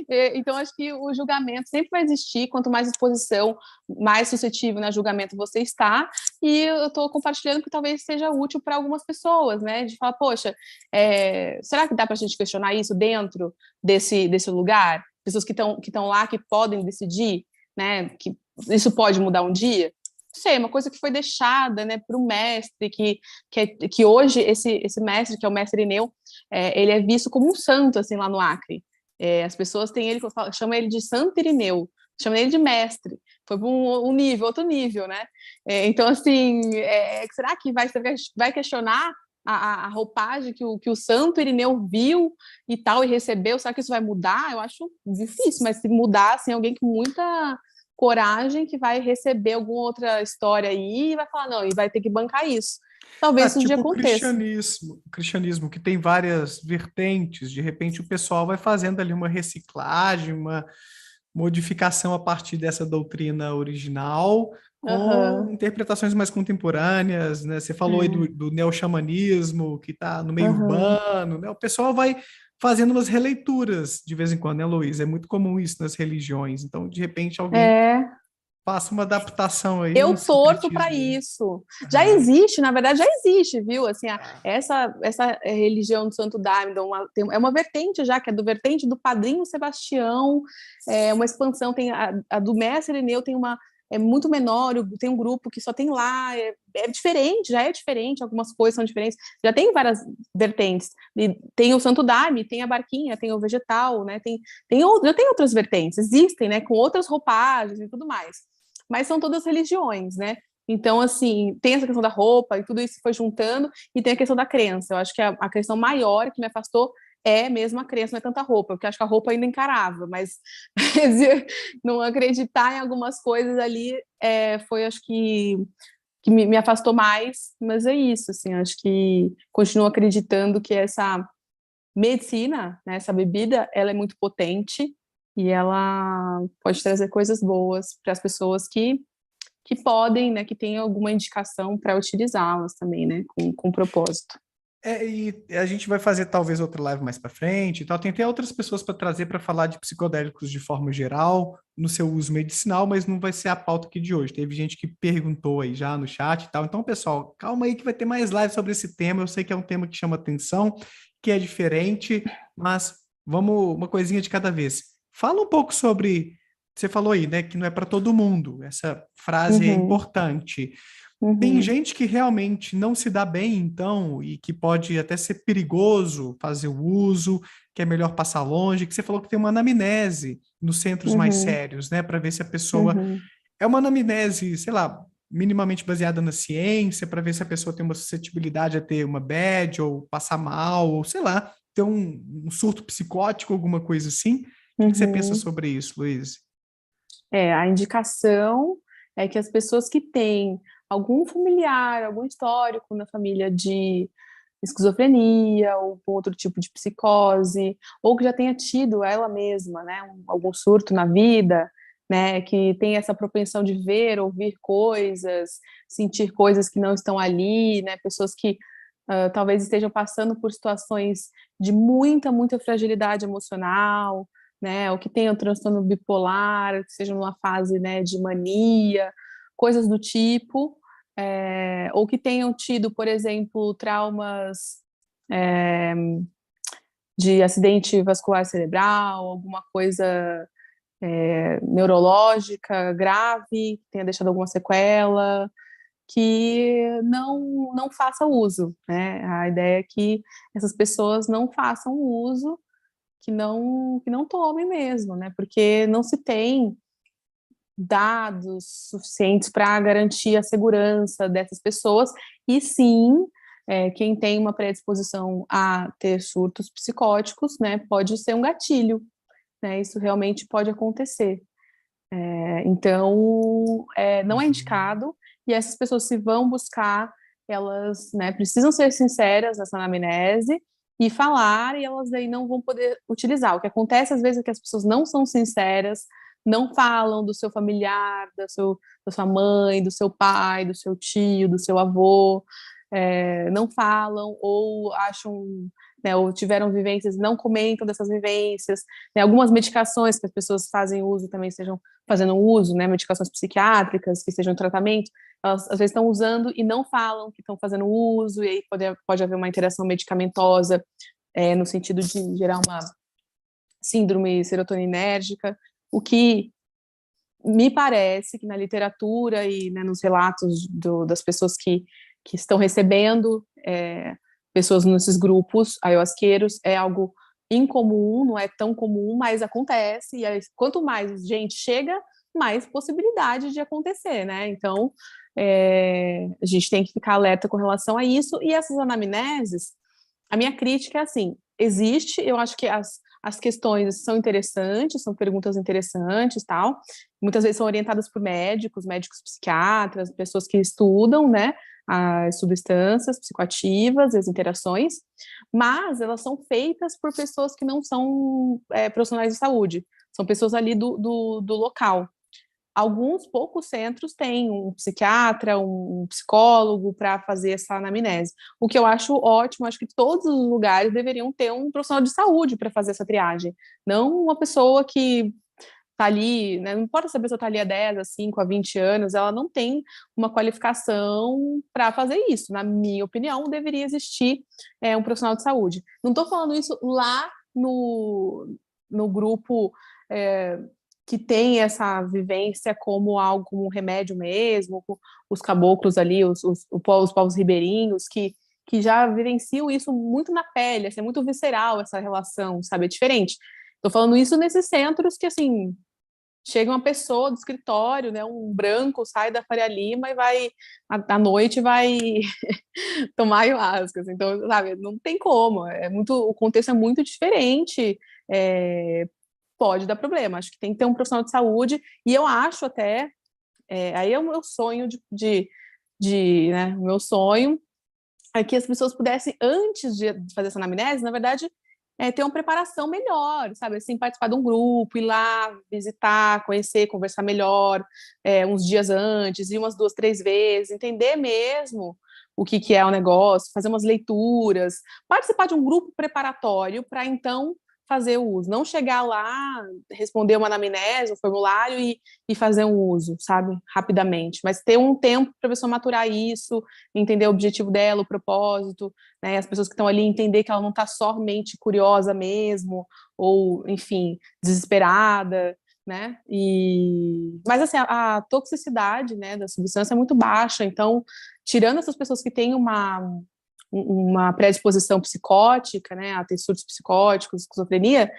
então, acho que o julgamento sempre vai existir. Quanto mais exposição, mais suscetível a julgamento você está. E eu estou compartilhando que talvez seja útil para algumas pessoas, né? De falar, poxa, será que dá para a gente questionar isso dentro desse lugar? Pessoas que estão lá, que podem decidir, né? Que isso pode mudar um dia? Não sei, uma coisa que foi deixada, né, para o mestre, que hoje esse mestre, que é o mestre Ineu, ele é visto como um santo, assim, lá no Acre. As pessoas têm ele, chamam ele de Santo Irineu, chamam ele de mestre. Foi para um nível, outro nível, né? Então, assim, será que vai questionar a roupagem que o Santo Irineu viu e tal, e recebeu, será que isso vai mudar? Eu acho difícil, mas se mudar, assim, alguém com muita coragem que vai receber alguma outra história aí e vai falar, não, e vai ter que bancar isso. Talvez isso um dia Tipo aconteça. o cristianismo que tem várias vertentes, de repente o pessoal vai fazendo ali uma reciclagem, uma modificação a partir dessa doutrina original, com Aham, interpretações mais contemporâneas, né? Você falou aí é, do neo-xamanismo, que está no meio aham. urbano, né? O pessoal vai fazendo umas releituras de vez em quando, né, Luiz? É muito comum isso nas religiões. Então, de repente, alguém É, faça uma adaptação aí, um eu torço para sincretismo. isso. Já Aham. existe, na verdade, já existe, viu? Assim, essa religião do Santo Daime é uma vertente já, que é do vertente do Padrinho Sebastião, é uma expansão, tem a do Mestre Irineu tem uma é muito menor, tem um grupo que só tem lá, é diferente, já é diferente, algumas coisas são diferentes, já tem várias vertentes. E tem o Santo Daime, tem a barquinha, tem o vegetal, né? Já tem outras vertentes, existem, né? Com outras roupagens e tudo mais, mas são todas religiões, né? Então, assim, tem essa questão da roupa e tudo isso foi juntando, e tem a questão da crença. Eu acho que a questão maior que me afastou é mesmo a crença, não é tanta roupa, porque eu acho que a roupa ainda encarava, mas não acreditar em algumas coisas ali foi, acho que me afastou mais, mas é isso, assim, acho que continuo acreditando que essa medicina, né, essa bebida, ela é muito potente e ela pode trazer coisas boas para as pessoas que podem, né, que têm alguma indicação para utilizá-las também, né, com propósito. E a gente vai fazer talvez outra live mais para frente e tal. Tem até outras pessoas para trazer para falar de psicodélicos de forma geral, no seu uso medicinal, mas não vai ser a pauta aqui de hoje. Teve gente que perguntou aí já no chat e tal. Então, pessoal, calma aí que vai ter mais lives sobre esse tema. Eu sei que é um tema que chama atenção, que é diferente, mas vamos uma coisinha de cada vez. Fala um pouco sobre. Você falou aí, né, que não é para todo mundo. Essa frase é Uhum, importante. Tem uhum, gente que realmente não se dá bem, então, e que pode até ser perigoso fazer o uso, que é melhor passar longe, que você falou que tem uma anamnese nos centros mais uhum, sérios, né, para ver se a pessoa uhum. é uma anamnese, sei lá, minimamente baseada na ciência, para ver se a pessoa tem uma suscetibilidade a ter uma bad ou passar mal, ou sei lá, ter um surto psicótico, alguma coisa assim. O que que você pensa Uhum. sobre isso, Luiz? A indicação é que as pessoas que têm algum familiar, algum histórico na família de esquizofrenia ou com outro tipo de psicose, ou que já tenha tido ela mesma, né, algum surto na vida, né, que tem essa propensão de ver, ouvir coisas, sentir coisas que não estão ali, né, pessoas que talvez estejam passando por situações de muita fragilidade emocional, né, ou que tenham transtorno bipolar, que sejam numa fase, né, de mania, coisas do tipo, ou que tenham tido, por exemplo, traumas é, de acidente vascular cerebral, alguma coisa neurológica grave, que tenha deixado alguma sequela, que não faça uso, né? A ideia é que essas pessoas não façam uso, que não tomem mesmo, né? Porque não se tem dados suficientes para garantir a segurança dessas pessoas, e sim, quem tem uma predisposição a ter surtos psicóticos, né, pode ser um gatilho, né, isso realmente pode acontecer. Então, não é Uhum. indicado, e essas pessoas se vão buscar, elas, né, precisam ser sinceras nessa anamnese e falar, e elas aí não vão poder utilizar. O que acontece às vezes é que as pessoas não são sinceras, não falam do seu familiar, da sua mãe, do seu pai, do seu tio, do seu avô, não falam ou acham, né, ou tiveram vivências, não comentam dessas vivências, né, algumas medicações que as pessoas fazem uso também sejam fazendo uso, né, medicações psiquiátricas que estejam em tratamento, elas às vezes estão usando e não falam que estão fazendo uso, e aí pode haver uma interação medicamentosa, no sentido de gerar uma síndrome serotoninérgica, o que me parece que na literatura e, né, nos relatos das pessoas que estão recebendo pessoas nesses grupos ayahuasqueiros é algo incomum, não é tão comum, mas acontece, e aí, quanto mais gente chega mais possibilidade de acontecer, né? Então, a gente tem que ficar alerta com relação a isso. E essas anamneses, a minha crítica é assim, existe, eu acho que as questões são interessantes, são perguntas interessantes, tal. Muitas vezes são orientadas por médicos psiquiatras, pessoas que estudam, né, as substâncias psicoativas, as interações, mas elas são feitas por pessoas que não são profissionais de saúde, são pessoas ali do local. Alguns poucos centros têm um psiquiatra, um psicólogo para fazer essa anamnese, o que eu acho ótimo. Acho que todos os lugares deveriam ter um profissional de saúde para fazer essa triagem, não uma pessoa que está ali, né, não importa se a pessoa está ali há 10, há 5, há 20 anos, ela não tem uma qualificação para fazer isso. Na minha opinião, deveria existir um profissional de saúde. Não estou falando isso lá no grupo que tem essa vivência como algo, como um remédio mesmo, os caboclos ali, os povos ribeirinhos, que já vivenciam isso muito na pele, assim, é muito visceral essa relação, sabe? É diferente. Estou falando isso nesses centros que, assim, chega uma pessoa do escritório, né, um branco, sai da Faria Lima e vai, à noite, vai tomar ayahuasca. Então, sabe, não tem como. O contexto é muito diferente. Pode dar problema. Acho que tem que ter um profissional de saúde. E eu acho até, aí é o meu sonho né, o meu sonho é que as pessoas pudessem, antes de fazer essa anamnese, na verdade, ter uma preparação melhor, sabe? Assim, participar de um grupo, ir lá, visitar, conhecer, conversar melhor, uns dias antes, ir umas 2, 3 vezes, entender mesmo o que é o negócio, fazer umas leituras, participar de um grupo preparatório para, então, fazer o uso. Não chegar lá, responder uma anamnese, um formulário e fazer um uso, sabe? Rapidamente. Mas ter um tempo para a pessoa maturar isso, entender o objetivo dela, o propósito, né? As pessoas que estão ali entender que ela não está somente curiosa mesmo, ou, enfim, desesperada, né? Mas, assim, a toxicidade, né, da substância é muito baixa. Então, tirando essas pessoas que têm uma predisposição psicótica, né, a ter surtos psicóticos, esquizofrenia,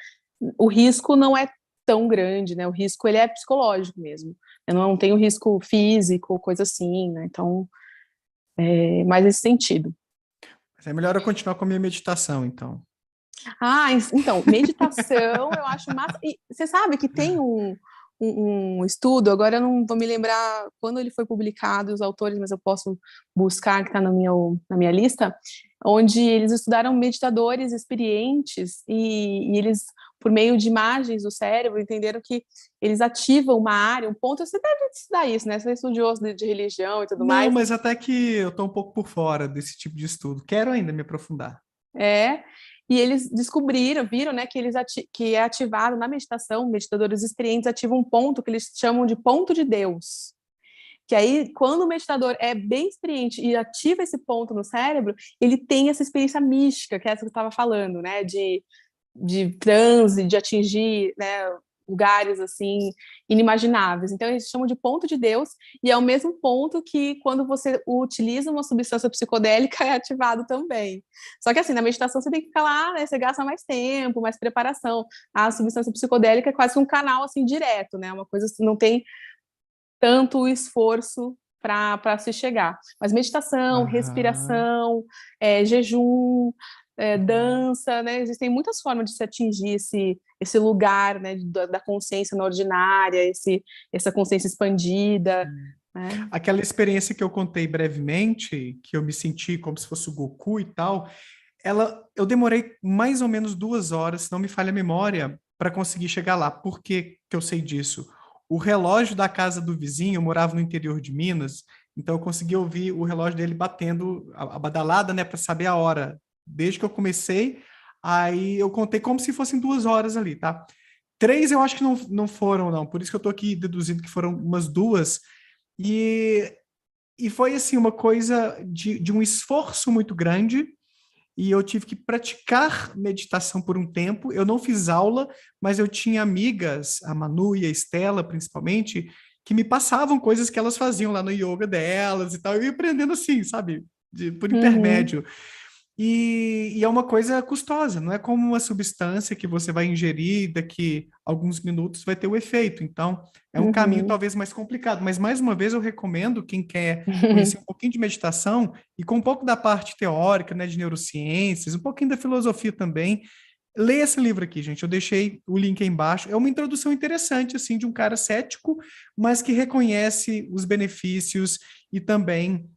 o risco não é tão grande, né? O risco ele é psicológico mesmo. Eu não tenho risco físico, coisa assim, né? Então, mais nesse sentido. Mas é melhor eu continuar com a minha meditação, então. Então, meditação eu acho massa. E você sabe que tem um estudo, agora eu não vou me lembrar quando ele foi publicado, os autores, mas eu posso buscar, que está na minha lista, onde eles estudaram meditadores experientes e eles, por meio de imagens do cérebro, entenderam que eles ativam uma área, um ponto. Você deve estudar isso, né? Você é estudioso de religião e tudo Não, mais. mas até que eu estou um pouco por fora desse tipo de estudo. Quero ainda me aprofundar. E eles viram, né, que é ativado na meditação, meditadores experientes ativam um ponto que eles chamam de ponto de Deus. Que aí, quando o meditador é bem experiente e ativa esse ponto no cérebro, ele tem essa experiência mística, que é essa que eu estava falando, né, de transe, de atingir, né, lugares assim inimagináveis. Então eles chamam de ponto de Deus, e é o mesmo ponto que quando você utiliza uma substância psicodélica é ativado também. Só que assim, na meditação você tem que ficar lá, né, você gasta mais tempo, mais preparação. A substância psicodélica é quase um canal assim direto, né? Uma coisa assim, não tem tanto esforço para se chegar. Mas meditação, Aham. respiração, jejum, dança, né? Existem muitas formas de se atingir esse lugar, né, da consciência não ordinária, essa consciência expandida, né? Aquela experiência que eu contei brevemente, que eu me senti como se fosse o Goku e tal, eu demorei mais ou menos 2 horas, se não me falha a memória, para conseguir chegar lá. Por que que eu sei disso? O relógio da casa do vizinho, eu morava no interior de Minas, então eu consegui ouvir o relógio dele batendo a badalada, né, para saber a hora. Desde que eu comecei, aí eu contei como se fossem 2 horas ali, tá? 3 eu acho que não foram, não. Por isso que eu tô aqui deduzindo que foram umas 2. E, e foi, assim, uma coisa de um esforço muito grande, e eu tive que praticar meditação por um tempo. Eu não fiz aula, mas eu tinha amigas, a Manu e a Estela, principalmente, que me passavam coisas que elas faziam lá no yoga delas e tal. Eu ia aprendendo assim, sabe? Por Uhum. intermédio. e é uma coisa custosa, não é como uma substância que você vai ingerir daqui a alguns minutos vai ter o efeito. Então, é um caminho Uhum. talvez mais complicado, mas mais uma vez eu recomendo quem quer conhecer um pouquinho de meditação e com um pouco da parte teórica, né, de neurociências, um pouquinho da filosofia também. Leia esse livro aqui, gente. Eu deixei o link aí embaixo. É uma introdução interessante, assim, de um cara cético, mas que reconhece os benefícios e também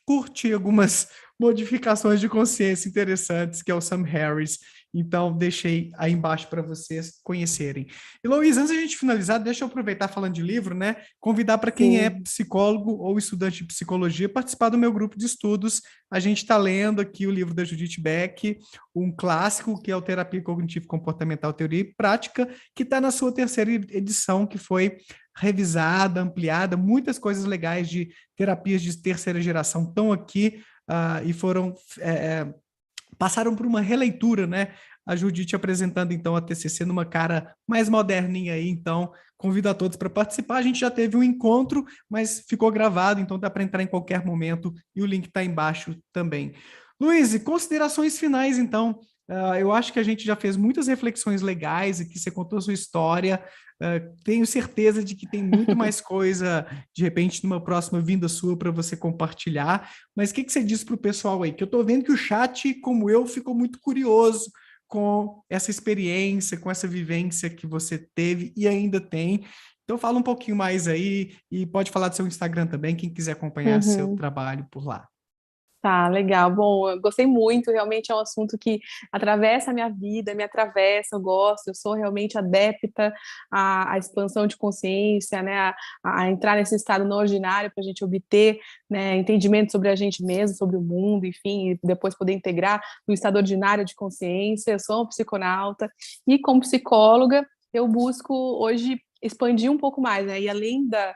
curte algumas modificações de consciência interessantes, que é o Sam Harris. Então, deixei aí embaixo para vocês conhecerem. E, Luiz, antes de a gente finalizar, deixa eu aproveitar falando de livro, né? Convidar para quem é Sim. psicólogo ou estudante de psicologia participar do meu grupo de estudos. A gente está lendo aqui o livro da Judith Beck, um clássico que é o Terapia Cognitivo-Comportamental, Teoria e Prática, que está na sua terceira edição, que foi revisada, ampliada, muitas coisas legais de terapias de terceira geração estão aqui e foram passaram por uma releitura, né? A Judite apresentando então a TCC numa cara mais moderninha aí, então convido a todos para participar. A gente já teve um encontro, mas ficou gravado, então dá para entrar em qualquer momento e o link está embaixo também. Luiz, considerações finais, então. Eu acho que a gente já fez muitas reflexões legais aqui, você contou a sua história. Tenho certeza de que tem muito mais coisa, de repente, numa próxima vinda sua para você compartilhar. Mas o que você diz para o pessoal aí? Que eu estou vendo que o chat, como eu, ficou muito curioso com essa experiência, com essa vivência que você teve e ainda tem. Então, fala um pouquinho mais aí e pode falar do seu Instagram também, quem quiser acompanhar seu Uhum. trabalho por lá. Tá, legal. Bom, eu gostei muito, realmente é um assunto que atravessa a minha vida, me atravessa, eu gosto, eu sou realmente adepta à expansão de consciência, né, a entrar nesse estado não ordinário para a gente obter, né, entendimento sobre a gente mesmo, sobre o mundo, enfim, e depois poder integrar no estado ordinário de consciência. Eu sou uma psiconauta e como psicóloga eu busco hoje expandir um pouco mais, né? E além da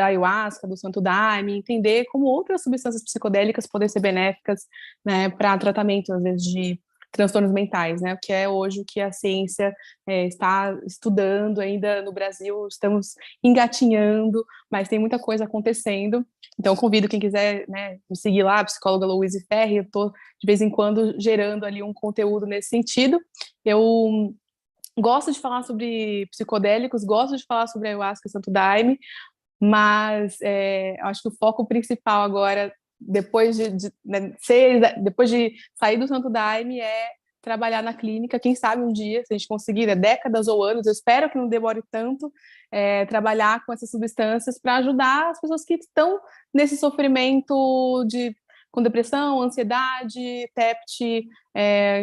ayahuasca, do Santo Daime, entender como outras substâncias psicodélicas podem ser benéficas, né, para tratamento, às vezes, de transtornos mentais, né, que é hoje o que a ciência está estudando ainda no Brasil, estamos engatinhando, mas tem muita coisa acontecendo, então convido quem quiser, né, me seguir lá, a psicóloga Louise Ferri, eu estou de vez em quando gerando ali um conteúdo nesse sentido, eu gosto de falar sobre psicodélicos, gosto de falar sobre ayahuasca e Santo Daime, mas acho que o foco principal agora, depois depois de sair do Santo Daime, é trabalhar na clínica, quem sabe um dia, se a gente conseguir, décadas ou anos, eu espero que não demore tanto, trabalhar com essas substâncias para ajudar as pessoas que estão nesse sofrimento com depressão, ansiedade, TEPT,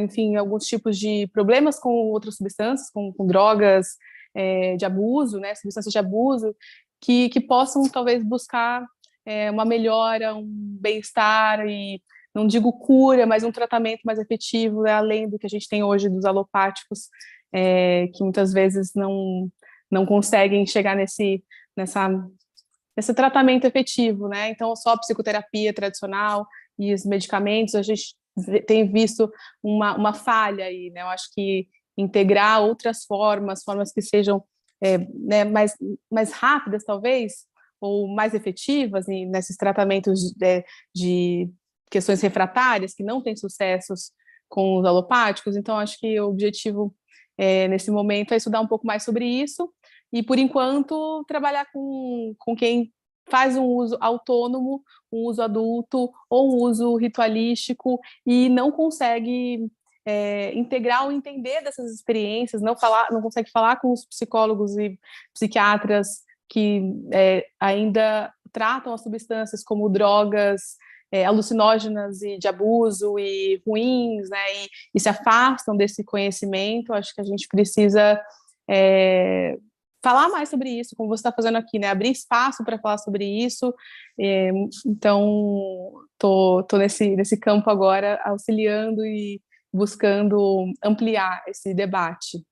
enfim, alguns tipos de problemas com outras substâncias, com drogas de abuso, né, substâncias de abuso, que possam talvez buscar uma melhora, um bem-estar e não digo cura, mas um tratamento mais efetivo, além do que a gente tem hoje dos alopáticos, que muitas vezes não conseguem chegar nesse tratamento efetivo, né? Então, só a psicoterapia tradicional e os medicamentos, a gente tem visto uma falha aí, né? Eu acho que integrar outras formas que sejam né, mais rápidas, talvez, ou mais efetivas nesses tratamentos de questões refratárias que não têm sucessos com os alopáticos. Então, acho que o objetivo nesse momento é estudar um pouco mais sobre isso e, por enquanto, trabalhar com quem faz um uso autônomo, um uso adulto ou um uso ritualístico e não consegue integrar ou entender dessas experiências, não consegue falar com os psicólogos e psiquiatras que ainda tratam as substâncias como drogas alucinógenas e de abuso e ruins, né, e se afastam desse conhecimento. Acho que a gente precisa falar mais sobre isso, como você está fazendo aqui, né? Abrir espaço para falar sobre isso. Então, tô nesse campo agora, auxiliando e buscando ampliar esse debate.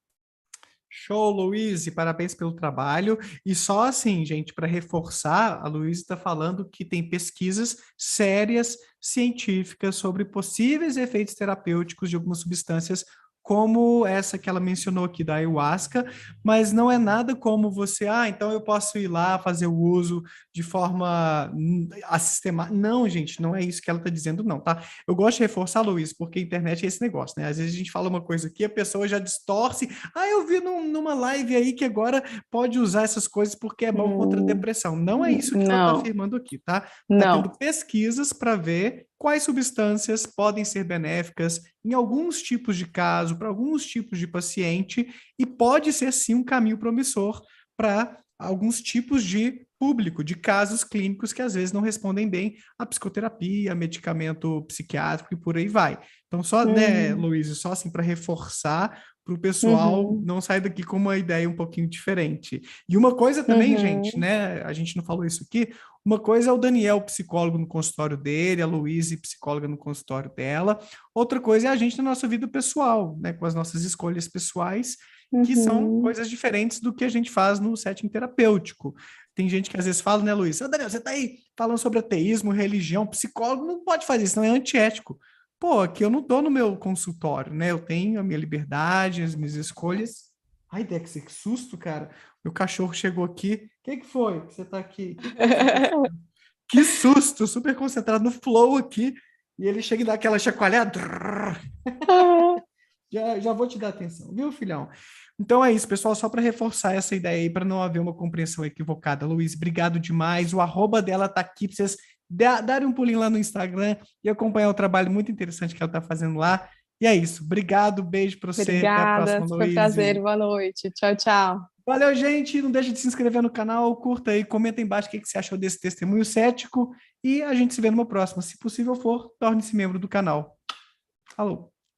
Show, Luiz, parabéns pelo trabalho. E só assim, gente, para reforçar, a Luiz está falando que tem pesquisas sérias, científicas, sobre possíveis efeitos terapêuticos de algumas substâncias como essa que ela mencionou aqui da ayahuasca, mas não é nada como você, então eu posso ir lá fazer o uso de forma sistemática. Não, gente, não é isso que ela está dizendo, não, tá? Eu gosto de reforçar, Luiz, porque a internet é esse negócio, né? Às vezes a gente fala uma coisa aqui, a pessoa já distorce. Eu vi numa live aí que agora pode usar essas coisas porque é bom contra a depressão. Não é isso que ela está Não, afirmando aqui, tá? Está tendo não. pesquisas para ver quais substâncias podem ser benéficas em alguns tipos de caso, para alguns tipos de paciente, e pode ser sim um caminho promissor para alguns tipos de público, de casos clínicos que às vezes não respondem bem à psicoterapia, medicamento psiquiátrico e por aí vai. Então, só, né, Uhum, Luiz, só assim para reforçar, para o pessoal uhum, não sair daqui com uma ideia um pouquinho diferente. E uma coisa também, gente, uhum, né, a gente não falou isso aqui, uma coisa é o Daniel, psicólogo no consultório dele, a Luíse, psicóloga no consultório dela. Outra coisa é a gente na nossa vida pessoal, né, com as nossas escolhas pessoais, que são uhum. coisas diferentes do que a gente faz no setting terapêutico. Tem gente que às vezes fala, né, Luiz? Daniel, você está aí falando sobre ateísmo, religião, psicólogo não pode fazer isso, não é antiético. Pô, aqui eu não estou no meu consultório, né? Eu tenho a minha liberdade, as minhas escolhas. Ai, Dex, que susto, cara. Meu cachorro chegou aqui. O que foi que você está aqui? O que está acontecendo? Que susto, super concentrado no flow aqui. E ele chega e dá aquela chacoalhada. Já vou te dar atenção, viu, filhão? Então é isso, pessoal, só para reforçar essa ideia aí, para não haver uma compreensão equivocada. Luiz, obrigado demais. O arroba dela tá aqui para vocês darem um pulinho lá no Instagram e acompanhar o trabalho muito interessante que ela tá fazendo lá. E é isso. Obrigado, beijo para você. Até a Obrigada, próxima, foi um Luiz. prazer. Boa noite. Tchau, tchau. Valeu, gente. Não deixe de se inscrever no canal, curta aí, comenta aí embaixo o que você achou desse testemunho cético e a gente se vê numa próxima. Se possível for, torne-se membro do canal. Falou!